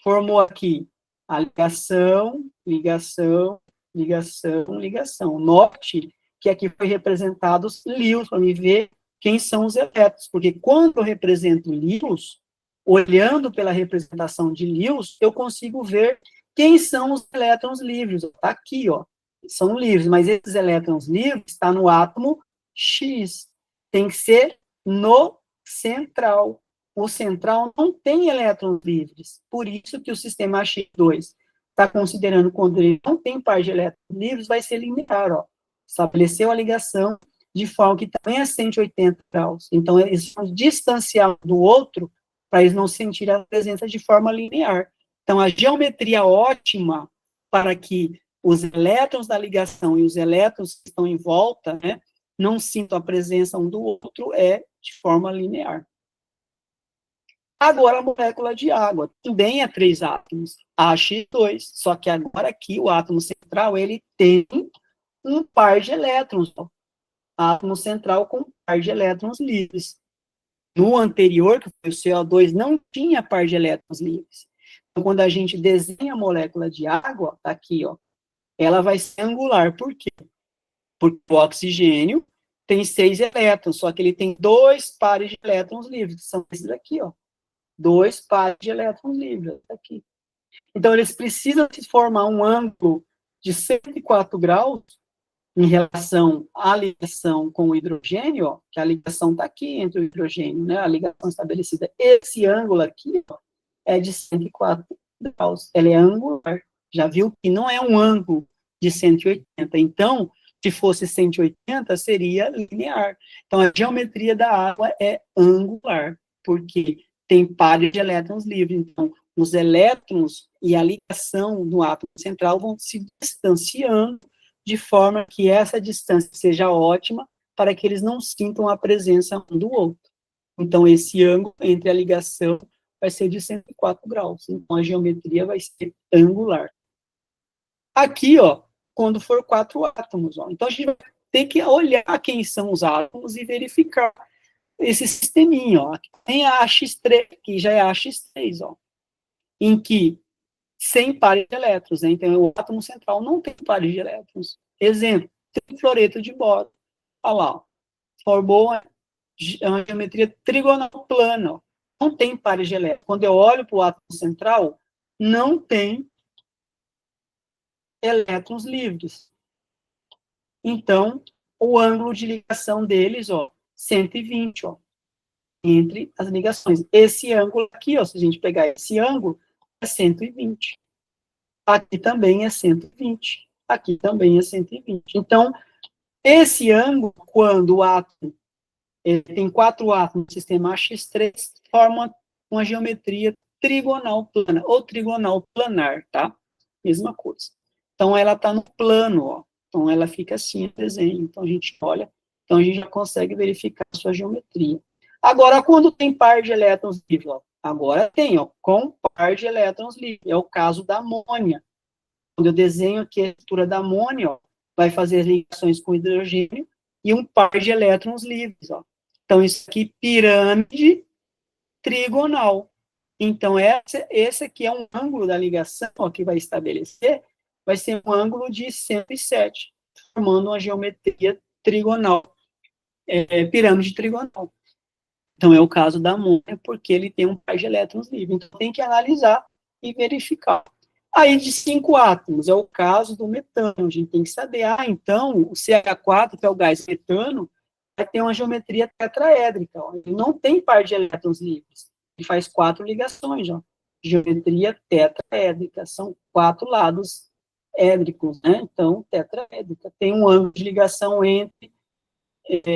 Formou aqui a ligação, ligação, ligação, ligação. Note que aqui foi representado os Lewis, para me ver quem são os elétrons. Porque quando eu represento Lewis, olhando pela representação de Lewis, eu consigo ver quem são os elétrons livres. Está aqui, ó. São livres, mas esses elétrons livres estão no átomo X. Tem que ser no central. O central não tem elétrons livres. Por isso que o sistema X2 está considerando quando ele não tem par de elétrons livres, vai ser linear, ó. Estabeleceu a ligação de forma que também é 180 graus. Então, eles vão distanciar do outro para eles não sentirem a presença de forma linear. Então, a geometria ótima para que os elétrons da ligação e os elétrons que estão em volta, né, não sintam a presença um do outro é de forma linear. Agora, a molécula de água também é 3 átomos, AX2, só que agora aqui o átomo central, ele tem um par de elétrons, ó. Átomo central com par de elétrons livres. No anterior, que foi o CO2, não tinha par de elétrons livres. Então, quando a gente desenha a molécula de água, tá aqui, ó, ela vai ser angular. Por quê? Porque o oxigênio tem 6 elétrons, só que ele tem 2 pares de elétrons livres, que são esses aqui, ó. 2 pares de elétrons livres, aqui. Então, eles precisam se formar um ângulo de 104 graus em relação à ligação com o hidrogênio, ó, que a ligação está aqui entre o hidrogênio, né, a ligação estabelecida. Esse ângulo aqui, ó, é de 104 graus. Ela é angular. Já viu que não é um ângulo de 180. Então, se fosse 180, seria linear. Então, a geometria da água é angular, porque tem pares de elétrons livres. Então, os elétrons e a ligação no átomo central vão se distanciando de forma que essa distância seja ótima para que eles não sintam a presença um do outro. Então, esse ângulo entre a ligação vai ser de 104 graus. Então, a geometria vai ser angular. Aqui, ó, quando for 4 átomos, ó. Então, a gente vai ter que olhar quem são os átomos e verificar esse sisteminha, ó. Aqui tem a AX3, que já é a AX3, ó, em que sem pares de elétrons, né? Então, o átomo central não tem pares de elétrons. Exemplo, tem fluoreto de bóron. Olha lá, ó. Formou uma geometria trigonal plana. Ó. Não tem pares de elétrons. Quando eu olho para o átomo central, não tem elétrons livres. Então, o ângulo de ligação deles, ó, 120, ó, entre as ligações. Esse ângulo aqui, ó, se a gente pegar esse ângulo, é 120. Aqui também é 120. Aqui também é 120. Então, esse ângulo, quando o átomo tem 4 átomos no sistema AX3, forma uma geometria trigonal plana, ou trigonal planar, tá? Mesma coisa. Então, ela está no plano, ó. Então, ela fica assim no desenho. Então, a gente olha, então a gente já consegue verificar a sua geometria. Agora, quando tem par de elétrons livres, ó, agora tem, ó, com par de elétrons livres. É o caso da amônia. Quando eu desenho aqui a estrutura da amônia, ó, vai fazer ligações com hidrogênio e um par de elétrons livres, ó. Então, isso aqui, pirâmide trigonal. Então, esse aqui é um ângulo da ligação, ó, que vai estabelecer, vai ser um ângulo de 107, formando uma geometria trigonal, pirâmide trigonal. Então, é o caso da amônia, porque ele tem um par de elétrons livres. Então, tem que analisar e verificar. Aí, de 5 átomos, é o caso do metano. A gente tem que saber, então, o CH4, que é o gás metano, vai ter uma geometria tetraédrica. Ó. Ele não tem par de elétrons livres. Ele faz 4 ligações, ó. Geometria tetraédrica. São 4 lados édricos, né? Então, tetraédrica. Tem um ângulo de ligação entre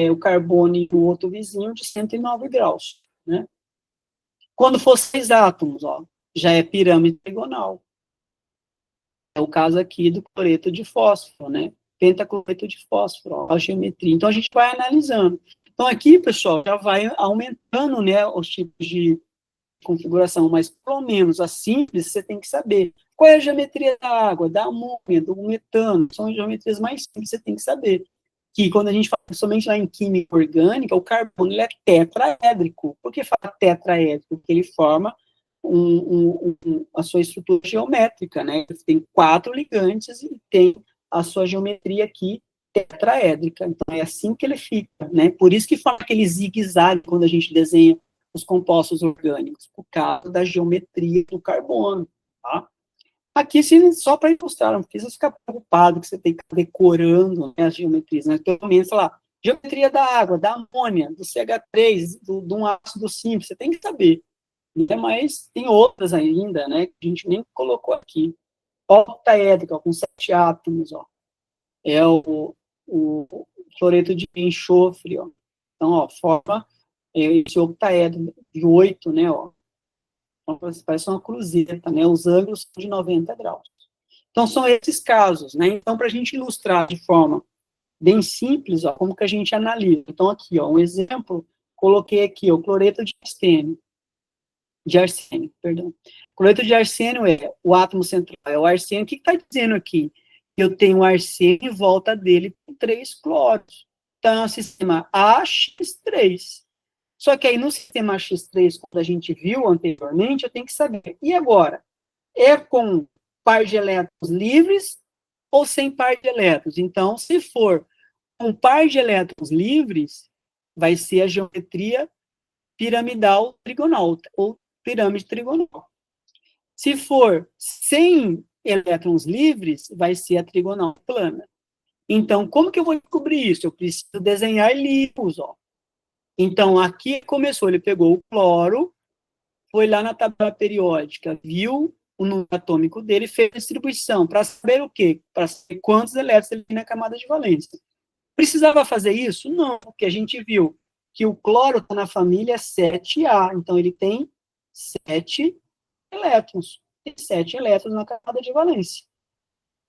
o carbono e o outro vizinho de 109 graus, né? Quando for 6 átomos, ó, já é pirâmide trigonal. É o caso aqui do cloreto de fósforo, né? Pentacloreto de fósforo, ó, a geometria. Então, a gente vai analisando. Então, aqui, pessoal, já vai aumentando, né, os tipos de configuração, mas, pelo menos, a simples, você tem que saber. Qual é a geometria da água, da amônia, do metano? São as geometrias mais simples, você tem que saber. Que, quando a gente fala, somente lá em química orgânica, o carbono, ele é tetraédrico. Por que fala tetraédrico? Porque ele forma a sua estrutura geométrica, né? Ele tem 4 ligantes e tem a sua geometria aqui tetraédrica. Então, é assim que ele fica, né? Por isso que fala aquele zigue-zague quando a gente desenha os compostos orgânicos, por causa da geometria do carbono, tá? Aqui, só para ilustrar, não precisa ficar preocupado que você tem que ficar decorando, né, as geometrias, né? Pelo menos, sei lá, geometria da água, da amônia, do CH3, de um ácido simples, você tem que saber. Mas tem outras ainda, né, que a gente nem colocou aqui. Octaédrica, com 7 átomos, ó. É o cloreto de enxofre, ó. Então, ó, forma esse octaédrico de 8, né, ó. Então, parece uma cruzeta, né, os ângulos são de 90 graus. Então, são esses casos, né. Então, para a gente ilustrar de forma bem simples, ó, como que a gente analisa. Então, aqui, ó, um exemplo, coloquei aqui, o cloreto de arsênio, perdão. Cloreto de arsênio é o átomo central, é o arsênio. O que está dizendo aqui? Eu tenho arsênio em volta dele com 3 cloros. Então, é o sistema AX3. Só que aí, no sistema AX3, quando a gente viu anteriormente, eu tenho que saber, e agora? É com par de elétrons livres ou sem par de elétrons? Então, se for com par de elétrons livres, vai ser a geometria piramidal trigonal, ou pirâmide trigonal. Se for sem elétrons livres, vai ser a trigonal plana. Então, como que eu vou descobrir isso? Eu preciso desenhar livros, ó. Então, aqui começou, ele pegou o cloro, foi lá na tabela periódica, viu o número atômico dele, fez a distribuição, para saber o quê? Para saber quantos elétrons ele tem na camada de valência. Precisava fazer isso? Não, porque a gente viu que o cloro está na família 7A, então ele tem 7 elétrons. Tem 7 elétrons na camada de valência.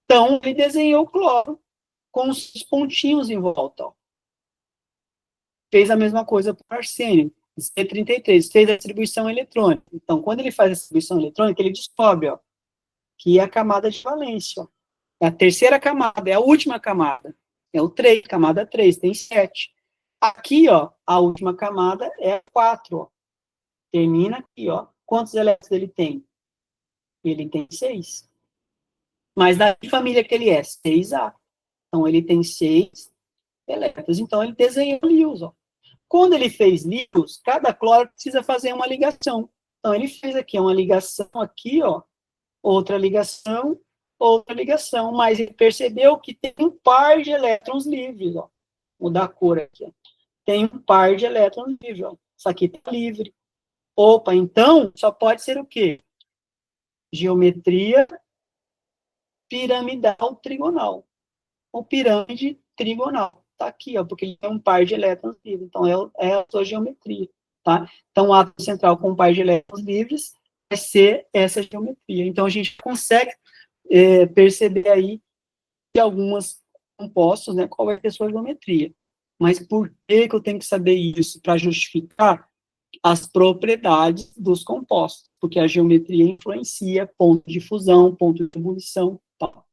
Então, ele desenhou o cloro com os pontinhos em volta. Ó. Fez a mesma coisa para o arsênio, C33, fez a distribuição eletrônica. Então, quando ele faz a distribuição eletrônica, ele descobre ó, que é a camada de valência. Ó. É a terceira camada, é a última camada. É o 3, camada 3, tem 7. Aqui, ó, a última camada é a 4, ó. Termina aqui, ó. Quantos elétrons ele tem? Ele tem 6. Mas da família que ele é? 6A. Então, ele tem 6 elétrons. Então, ele desenhou Lewis, ó. Quando ele fez Lewis, cada cloro precisa fazer uma ligação. Então, ele fez aqui uma ligação aqui, ó. Outra ligação, mas ele percebeu que tem um par de elétrons livres, ó. Vou mudar a cor aqui, ó. Tem um par de elétrons livres, ó. Isso aqui está livre. Opa, então, só pode ser o quê? Geometria piramidal trigonal. Ou pirâmide trigonal. Está aqui, ó, porque ele tem um par de elétrons livres. Então, é a sua geometria, tá? Então, o átomo central com um par de elétrons livres vai ser essa geometria. Então, a gente consegue perceber aí que algumas compostos, né, qual vai ter sua geometria. Mas por que eu tenho que saber isso? Para justificar as propriedades dos compostos, porque a geometria influencia ponto de fusão, ponto de ebulição, tal.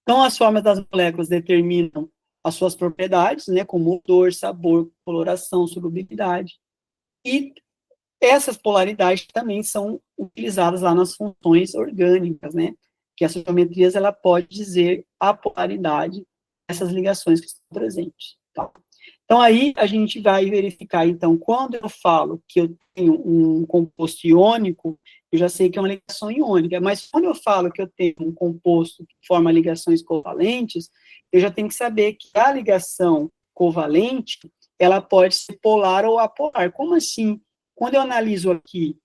Então, as formas das moléculas determinam as suas propriedades, né, como odor, sabor, coloração, solubilidade, e essas polaridades também são utilizadas lá nas funções orgânicas, né, que essas geometrias, ela pode dizer a polaridade dessas ligações que estão presentes, tá? Então, aí a gente vai verificar, então, quando eu falo que eu tenho um composto iônico, eu já sei que é uma ligação iônica, mas quando eu falo que eu tenho um composto que forma ligações covalentes, eu já tenho que saber que a ligação covalente, ela pode ser polar ou apolar. Como assim? Quando eu analiso aqui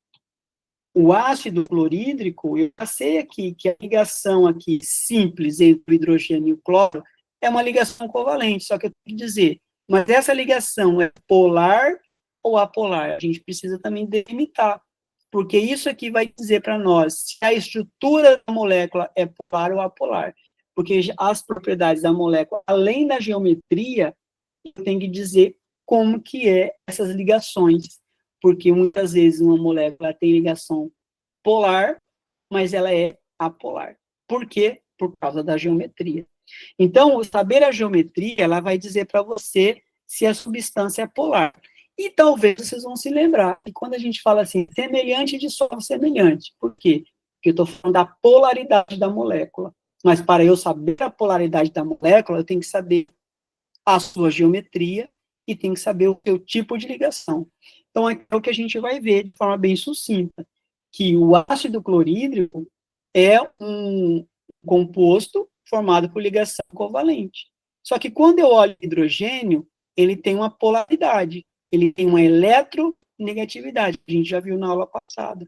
o ácido clorídrico, eu já sei aqui que a ligação aqui simples entre o hidrogênio e o cloro é uma ligação covalente, só que eu tenho que dizer, mas essa ligação é polar ou apolar? A gente precisa também delimitar, porque isso aqui vai dizer para nós se a estrutura da molécula é polar ou apolar, porque as propriedades da molécula, além da geometria, eu tenho que dizer como que é essas ligações, porque muitas vezes uma molécula tem ligação polar, mas ela é apolar. Por quê? Por causa da geometria. Então, saber a geometria, ela vai dizer para você se a substância é polar. E talvez vocês vão se lembrar que quando a gente fala assim, semelhante dissolve semelhante. Por quê? Porque eu estou falando da polaridade da molécula. Mas para eu saber a polaridade da molécula, eu tenho que saber a sua geometria e tem que saber o seu tipo de ligação. Então, é o que a gente vai ver de forma bem sucinta, que o ácido clorídrico é um composto formado por ligação covalente. Só que quando eu olho o hidrogênio, ele tem uma polaridade, ele tem uma eletronegatividade, a gente já viu na aula passada.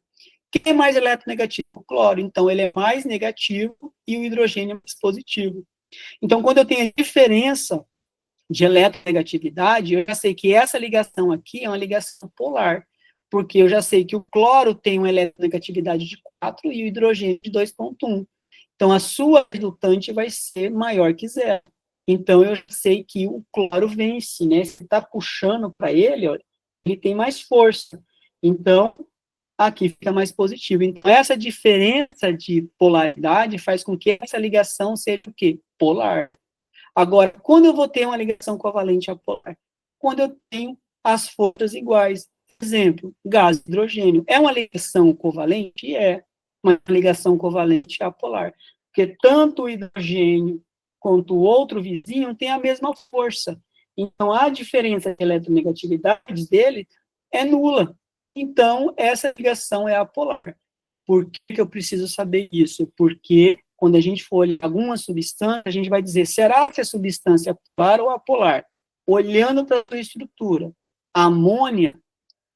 Quem é mais eletronegativo? O cloro. Então, ele é mais negativo e o hidrogênio é mais positivo. Então, quando eu tenho a diferença de eletronegatividade, eu já sei que essa ligação aqui é uma ligação polar, porque eu já sei que o cloro tem uma eletronegatividade de 4 e o hidrogênio de 2,1. Então, a sua resultante vai ser maior que zero. Então, eu já sei que o cloro vence, né? Se está puxando para ele, olha, ele tem mais força. Então, aqui fica mais positivo. Então, essa diferença de polaridade faz com que essa ligação seja o quê? Polar. Agora, quando eu vou ter uma ligação covalente apolar? Quando eu tenho as forças iguais. Exemplo, gás e hidrogênio. É uma ligação covalente? É uma ligação covalente apolar. Porque tanto o hidrogênio quanto o outro vizinho têm a mesma força. Então, a diferença de eletronegatividades dele é nula. Então, essa ligação é apolar. Por que eu preciso saber isso? Porque quando a gente for olhar alguma substância, a gente vai dizer, será que a substância é polar ou apolar? Olhando para a sua estrutura. A amônia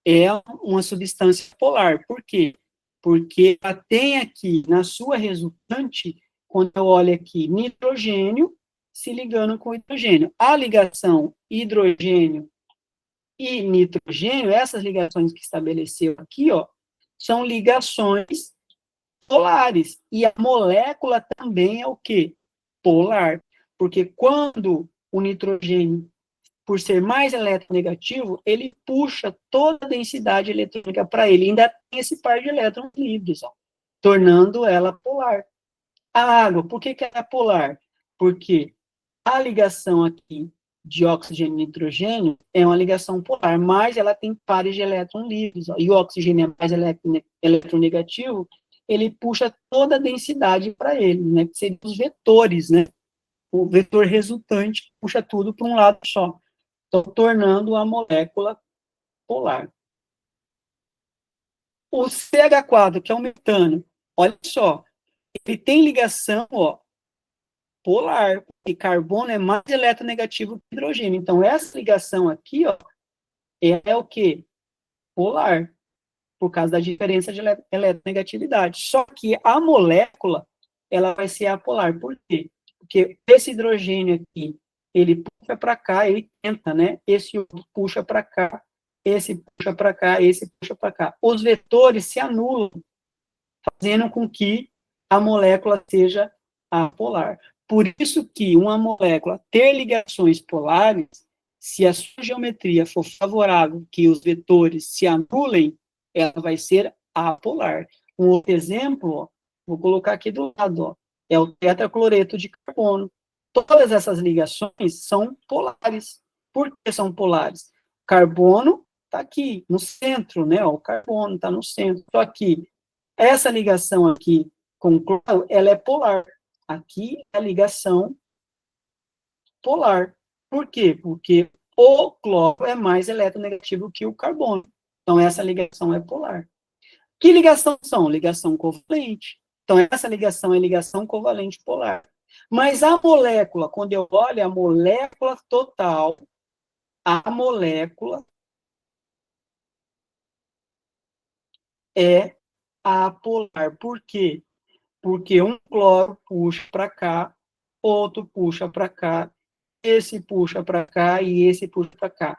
é uma substância polar. Por quê? Porque ela tem aqui, na sua resultante, quando eu olho aqui, nitrogênio se ligando com hidrogênio. A ligação hidrogênio e nitrogênio, essas ligações que estabeleceu aqui, ó, são ligações polares. E a molécula também é o quê? Polar. Porque quando o nitrogênio, por ser mais eletronegativo, ele puxa toda a densidade eletrônica para ele. Ainda tem esse par de elétrons livres, ó, tornando ela polar. A água, por que ela é polar? Porque a ligação aqui de oxigênio e nitrogênio é uma ligação polar, mas ela tem pares de elétrons livres, ó, e o oxigênio é mais eletronegativo, ele puxa toda a densidade para ele, né, que seriam os vetores, né, o vetor resultante puxa tudo para um lado só, então, tornando a molécula polar. O CH4, que é o metano, olha só, ele tem ligação, ó, polar, e carbono é mais eletronegativo que hidrogênio. Então, essa ligação aqui, ó, é o quê? Polar, por causa da diferença de eletronegatividade. Só que a molécula, ela vai ser apolar. Por quê? Porque esse hidrogênio aqui, ele puxa para cá, ele tenta, né? Esse outro puxa para cá, esse puxa para cá, esse puxa para cá. Os vetores se anulam, fazendo com que a molécula seja apolar. Por isso que uma molécula ter ligações polares, se a sua geometria for favorável, que os vetores se anulem, ela vai ser apolar. Um outro exemplo, ó, vou colocar aqui do lado, ó, é o tetracloreto de carbono. Todas essas ligações são polares. Por que são polares? Carbono está aqui, no centro, né? Ó, o carbono está no centro. Só que essa ligação aqui com o cloro, ela é polar. Aqui é a ligação polar. Por quê? Porque o cloro é mais eletronegativo que o carbono. Então, essa ligação é polar. Que ligação são? Ligação covalente. Então, essa ligação é ligação covalente polar. Mas a molécula, quando eu olho a molécula total, a molécula é apolar. Por quê? Porque um cloro puxa para cá, outro puxa para cá, esse puxa para cá e esse puxa para cá.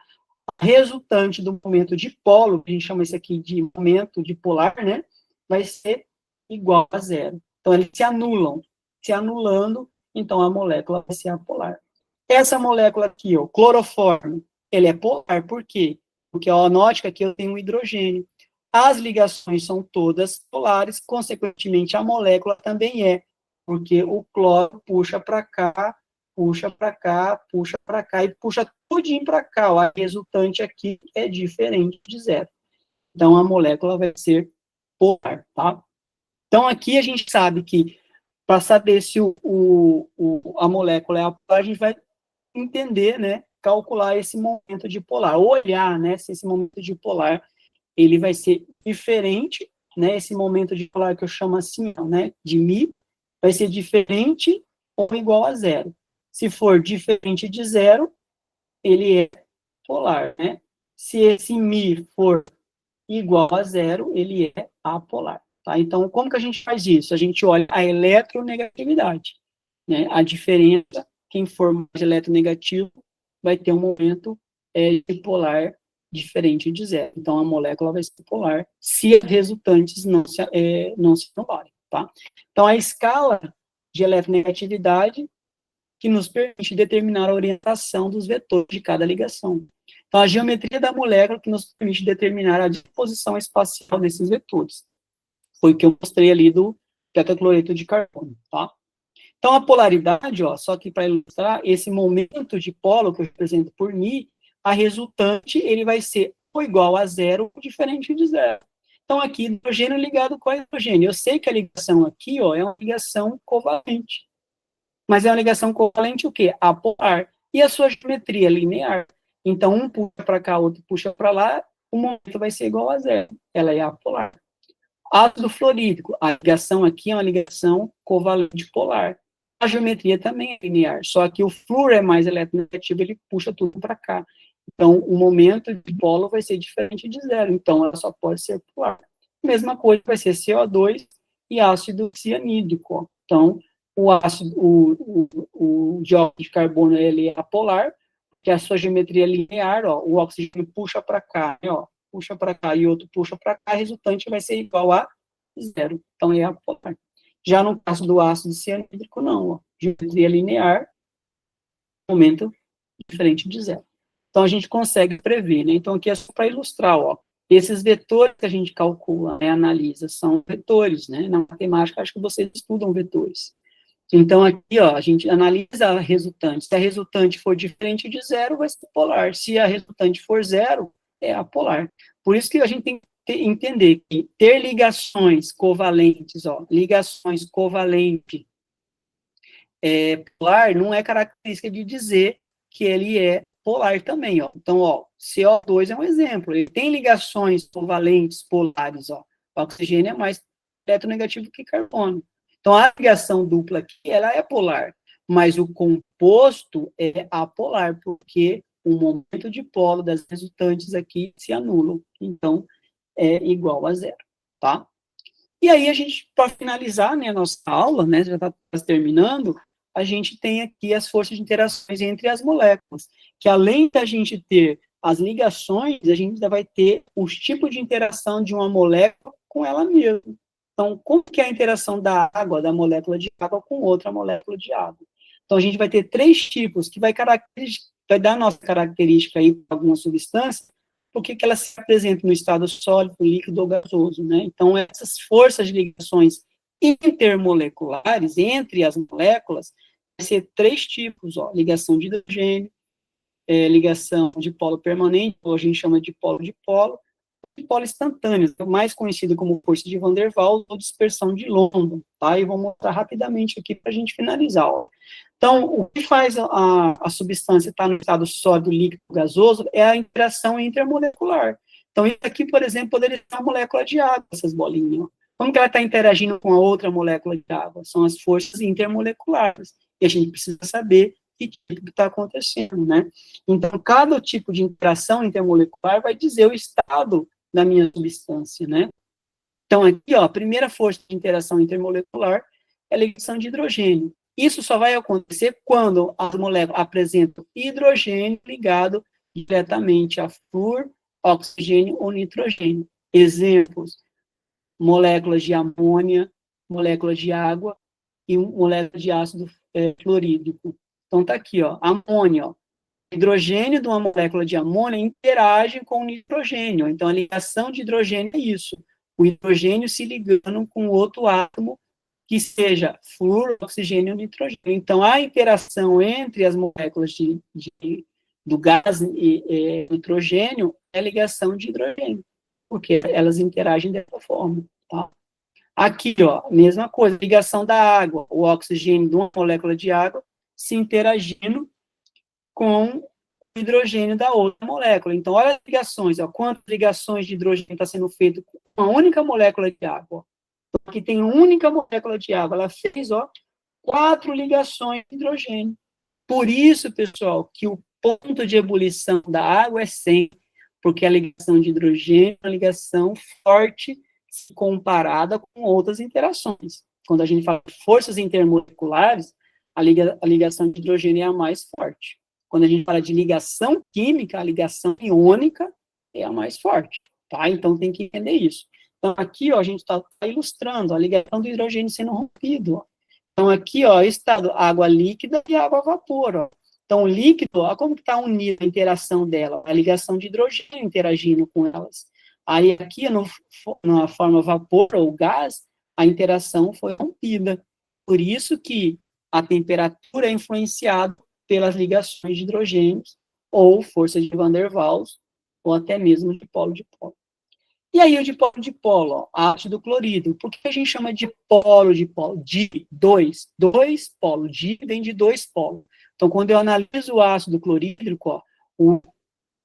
A resultante do momento dipolo, que a gente chama isso aqui de momento dipolar, né, vai ser igual a zero. Então, eles se anulam. Se anulando, então a molécula vai ser apolar. Essa molécula aqui, o cloroforme, ele é polar, por quê? Porque, ó, note que aqui eu tenho um hidrogênio. As ligações são todas polares, consequentemente, a molécula também é, porque o cloro puxa para cá, puxa para cá, puxa para cá, e puxa tudinho para cá. Ó, a resultante aqui é diferente de zero. Então, a molécula vai ser polar, tá? Então, aqui a gente sabe que, para saber se a molécula é apolar, a gente vai entender, né, calcular esse momento dipolar, olhar, né, se esse momento dipolar, ele vai ser diferente, né, esse momento dipolar que eu chamo assim, né, de Mi, vai ser diferente ou igual a zero. Se for diferente de zero, ele é polar, né? Se esse Mi for igual a zero, ele é apolar, tá? Então, como que a gente faz isso? A gente olha a eletronegatividade, né? A diferença, quem for mais eletronegativo vai ter um momento dipolar diferente de zero. Então, a molécula vai ser polar se as resultantes não se anularem, tá? Então, a escala de eletronegatividade que nos permite determinar a orientação dos vetores de cada ligação. Então, a geometria da molécula que nos permite determinar a disposição espacial desses vetores. Foi o que eu mostrei ali do tetracloreto de carbono, tá? Então, a polaridade, ó, só que para ilustrar, esse momento de polo que eu represento por Mi, a resultante, ele vai ser ou igual a zero ou diferente de zero. Então, aqui, hidrogênio ligado com hidrogênio. Eu sei que a ligação aqui, ó, é uma ligação covalente. Mas é uma ligação covalente o quê? Apolar. E a sua geometria linear. Então, um puxa para cá, outro puxa para lá, o momento vai ser igual a zero. Ela é apolar. Ácido fluorídrico. A ligação aqui é uma ligação covalente polar. A geometria também é linear, só que o flúor é mais eletronegativo, ele puxa tudo para cá. Então, o momento de polo vai ser diferente de zero, então ela só pode ser polar. Mesma coisa vai ser CO2 e ácido cianídrico. Então, o dióxido de carbono, ele é apolar, que a sua geometria é linear, ó, o oxigênio puxa para cá, né, ó, puxa para cá e outro puxa para cá, a resultante vai ser igual a zero. Então, é apolar. Já no caso do ácido cianídrico, não, ó, geometria linear, momento diferente de zero. Então, a gente consegue prever, né? Então, aqui é só para ilustrar, ó, esses vetores que a gente calcula, né, analisa, são vetores, né? Na matemática, acho que vocês estudam vetores. Então, aqui, ó, a gente analisa a resultante. Se a resultante for diferente de zero, vai ser polar. Se a resultante for zero, é apolar. Por isso que a gente tem que entender que ter ligações covalentes, ó, ligações covalentes polar não é característica de dizer que ele é polar também, ó. Então, ó, CO2 é um exemplo. Ele tem ligações covalentes polares, ó. O oxigênio é mais eletronegativo que carbono. Então, a ligação dupla aqui, ela é polar, mas o composto é apolar, porque o momento de polo das resultantes aqui se anulam. Então, é igual a zero, tá? E aí, a gente, para finalizar, né, a nossa aula, né, já está terminando, a gente tem aqui as forças de interações entre as moléculas, que além da gente ter as ligações, a gente ainda vai ter os tipos de interação de uma molécula com ela mesma. Então, como que é a interação da água, da molécula de água com outra molécula de água? Então, a gente vai ter três tipos que vai dar a nossa característica aí para alguma substância, porque que ela se apresenta no estado sólido, líquido ou gasoso, né? Então, essas forças de ligações intermoleculares entre as moléculas vai ser três tipos, ó, ligação de hidrogênio, ligação de polo permanente, ou a gente chama de polo, e polo instantâneo, mais conhecido como força de Van der Waals ou dispersão de London, tá? E vou mostrar rapidamente aqui para a gente finalizar, ó. Então, o que faz a substância estar no estado sólido, líquido, gasoso é a interação intermolecular. Então, isso aqui, por exemplo, poderia ser uma molécula de água, essas bolinhas. Ó. Como que ela está interagindo com a outra molécula de água? São as forças intermoleculares. E a gente precisa saber que tipo que está acontecendo, né? Então, cada tipo de interação intermolecular vai dizer o estado da minha substância, né? Então, aqui, ó, a primeira força de interação intermolecular é a ligação de hidrogênio. Isso só vai acontecer quando as moléculas apresentam hidrogênio ligado diretamente a flúor, oxigênio ou nitrogênio. Exemplos: moléculas de amônia, moléculas de água e moléculas de ácido fluorídrico. Então, tá aqui, ó, amônia, ó. Hidrogênio de uma molécula de amônia interage com o nitrogênio. Então, a ligação de hidrogênio é isso. O hidrogênio se ligando com outro átomo que seja flúor, oxigênio ou nitrogênio. Então, a interação entre as moléculas do gás e nitrogênio é a ligação de hidrogênio, porque elas interagem dessa forma. Tá? Aqui, ó, mesma coisa, ligação da água, o oxigênio de uma molécula de água se interagindo com o hidrogênio da outra molécula. Então, olha as ligações, ó, quantas ligações de hidrogênio está sendo feito com uma única molécula de água. Então, aqui tem uma única molécula de água, ela fez, ó, 4 ligações de hidrogênio. Por isso, pessoal, que o ponto de ebulição da água é 100, porque a ligação de hidrogênio é uma ligação forte comparada com outras interações. Quando a gente fala de forças intermoleculares, a ligação de hidrogênio é a mais forte. Quando a gente fala de ligação química, a ligação iônica é a mais forte, tá? Então, tem que entender isso. Então, aqui, ó, a gente está ilustrando a ligação do hidrogênio sendo rompido, ó. Então, aqui, ó, estado água líquida e água a vapor, ó. Então, o líquido, ó, como que está unida a interação dela? A ligação de hidrogênio interagindo com elas. Aí, aqui, na forma vapor ou gás, a interação foi rompida. Por isso que a temperatura é influenciada pelas ligações de hidrogênios, ou força de Van der Waals, ou até mesmo de polo-dipolo. E aí o dipolo-dipolo, ó, ácido clorídrico, por que a gente chama de polo-dipolo? Di, dois polos, di vem de 2 polos. Então, quando eu analiso o ácido clorídrico, ó, o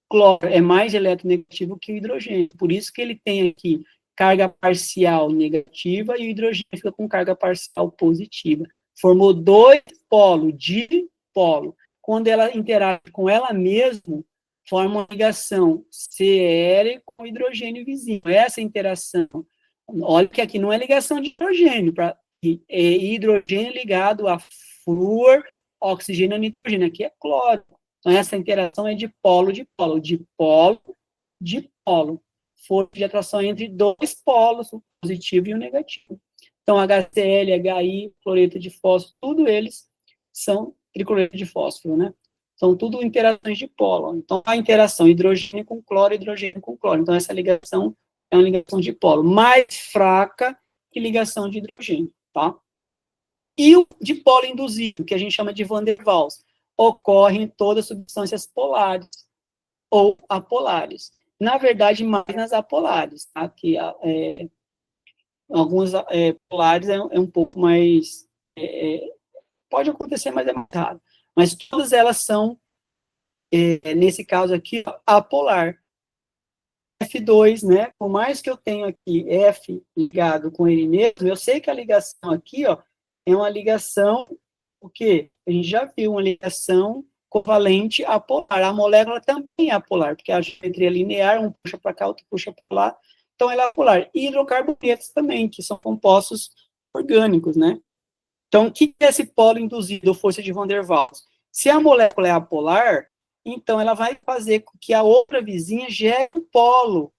cloro é mais eletronegativo que o hidrogênio, por isso que ele tem aqui carga parcial negativa e o hidrogênio fica com carga parcial positiva. Formou 2 polos, dipolo. Quando ela interage com ela mesma, forma uma ligação Cl com hidrogênio vizinho. Essa interação, olha que aqui não é ligação de hidrogênio, é hidrogênio ligado a flúor, oxigênio e nitrogênio. Aqui é cloro. Então, essa interação é de polo, dipolo. Força de atração entre 2 polos, o positivo e o negativo. Então, HCl, HI, cloreto de fósforo, tudo eles são tricloreto de fósforo, né? São tudo interações de polo. Então, a interação hidrogênio com cloro, hidrogênio com cloro. Então, essa ligação é uma ligação de polo mais fraca que ligação de hidrogênio, tá? E o dipolo induzido, que a gente chama de Van der Waals, ocorre em todas as substâncias polares ou apolares. Na verdade, mais nas apolares, tá? Que alguns polares é um pouco mais... pode acontecer, mas é mais raro. Mas todas elas são, nesse caso aqui, apolar. F2, né? Por mais que eu tenha aqui F ligado com ele mesmo, eu sei que a ligação aqui, ó, é uma ligação, o quê? A gente já viu uma ligação covalente apolar. A molécula também é apolar, porque a geometria linear, um puxa para cá, outro puxa para lá, então ela é apolar. E hidrocarbonetos também, que são compostos orgânicos, né? Então, o que é esse polo induzido, ou força de Van der Waals? Se a molécula é apolar, então ela vai fazer com que a outra vizinha gere um polo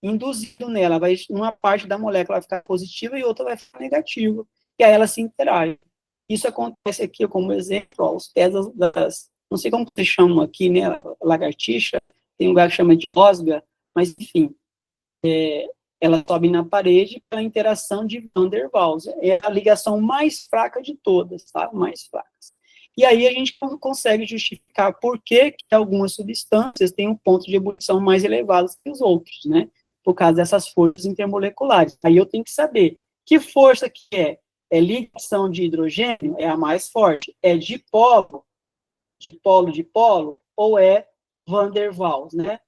induzido nela. Uma parte da molécula vai ficar positiva e outra vai ficar negativa. E aí ela se interage. Isso acontece aqui, como exemplo, ó, os pés não sei como se chamam aqui, né, lagartixa, tem um lugar que chama de osga, mas enfim, ela sobe na parede pela interação de Van der Waals. É a ligação mais fraca de todas, tá? Mais fracas. E aí a gente consegue justificar por que algumas substâncias têm um ponto de ebulição mais elevado que os outros, né? Por causa dessas forças intermoleculares. Aí eu tenho que saber que força que é. É ligação de hidrogênio? É a mais forte. É dipolo, ou é Van der Waals, né?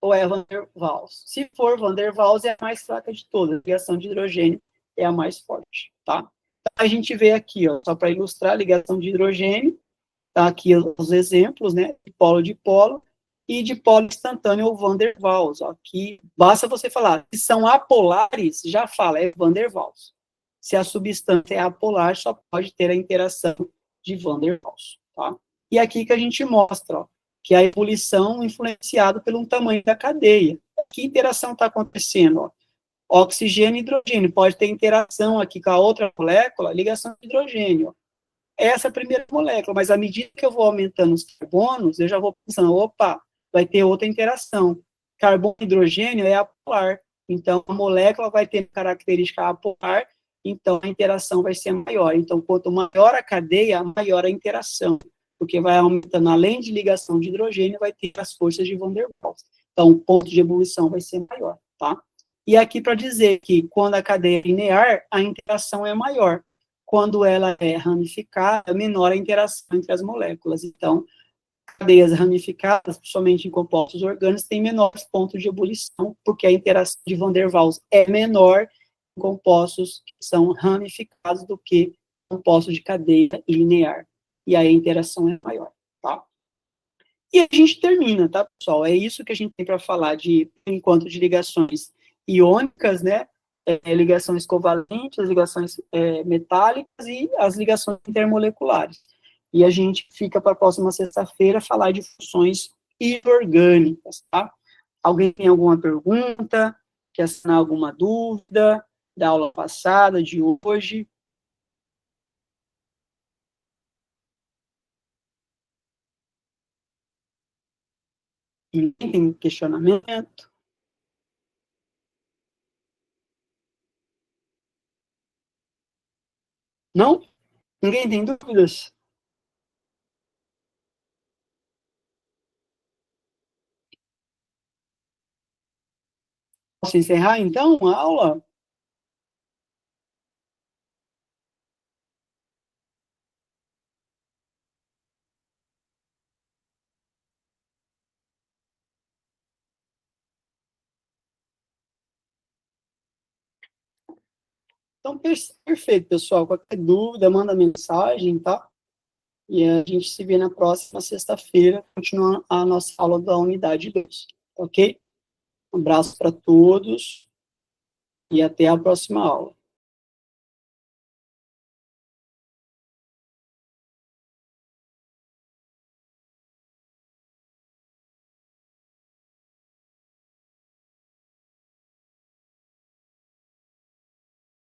ou é Van der Waals? Se for Van der Waals, é a mais fraca de todas. A ligação de hidrogênio é a mais forte, tá? Então, a gente vê aqui, ó, só para ilustrar a ligação de hidrogênio, tá aqui os exemplos, né, de polo, e de polo instantâneo ou Van der Waals. Ó, aqui, basta você falar, se são apolares, já fala, é Van der Waals. Se a substância é apolar, só pode ter a interação de Van der Waals, tá? E aqui que a gente mostra, ó, que a ebulição influenciada pelo tamanho da cadeia. Que interação está acontecendo? Ó? Oxigênio e hidrogênio. Pode ter interação aqui com a outra molécula, ligação de hidrogênio. Ó. Essa é a primeira molécula, mas à medida que eu vou aumentando os carbonos, eu já vou pensando, opa, vai ter outra interação. Carbono e hidrogênio é apolar. Então, a molécula vai ter característica apolar, então a interação vai ser maior. Então, quanto maior a cadeia, maior a interação, porque vai aumentando, além de ligação de hidrogênio, vai ter as forças de Van der Waals. Então, o ponto de ebulição vai ser maior, tá? E aqui para dizer que quando a cadeia é linear, a interação é maior. Quando ela é ramificada, menor a interação entre as moléculas. Então, cadeias ramificadas, principalmente em compostos orgânicos, têm menores pontos de ebulição, porque a interação de Van der Waals é menor em compostos que são ramificados do que compostos de cadeia linear. E aí a interação é maior, tá? E a gente termina, tá, pessoal? É isso que a gente tem para falar de, por enquanto, de ligações iônicas, né? Ligações covalentes, as ligações metálicas e as ligações intermoleculares. E a gente fica para a próxima sexta-feira falar de funções inorgânicas, tá? Alguém tem alguma pergunta? Quer sanar alguma dúvida da aula passada, de hoje? Ninguém tem questionamento? Não? Ninguém tem dúvidas? Posso encerrar, então, a aula? Então, perfeito, pessoal. Qualquer dúvida, manda mensagem, tá? E a gente se vê na próxima sexta-feira, continuando a nossa aula da unidade 2, ok? Um abraço para todos e até a próxima aula.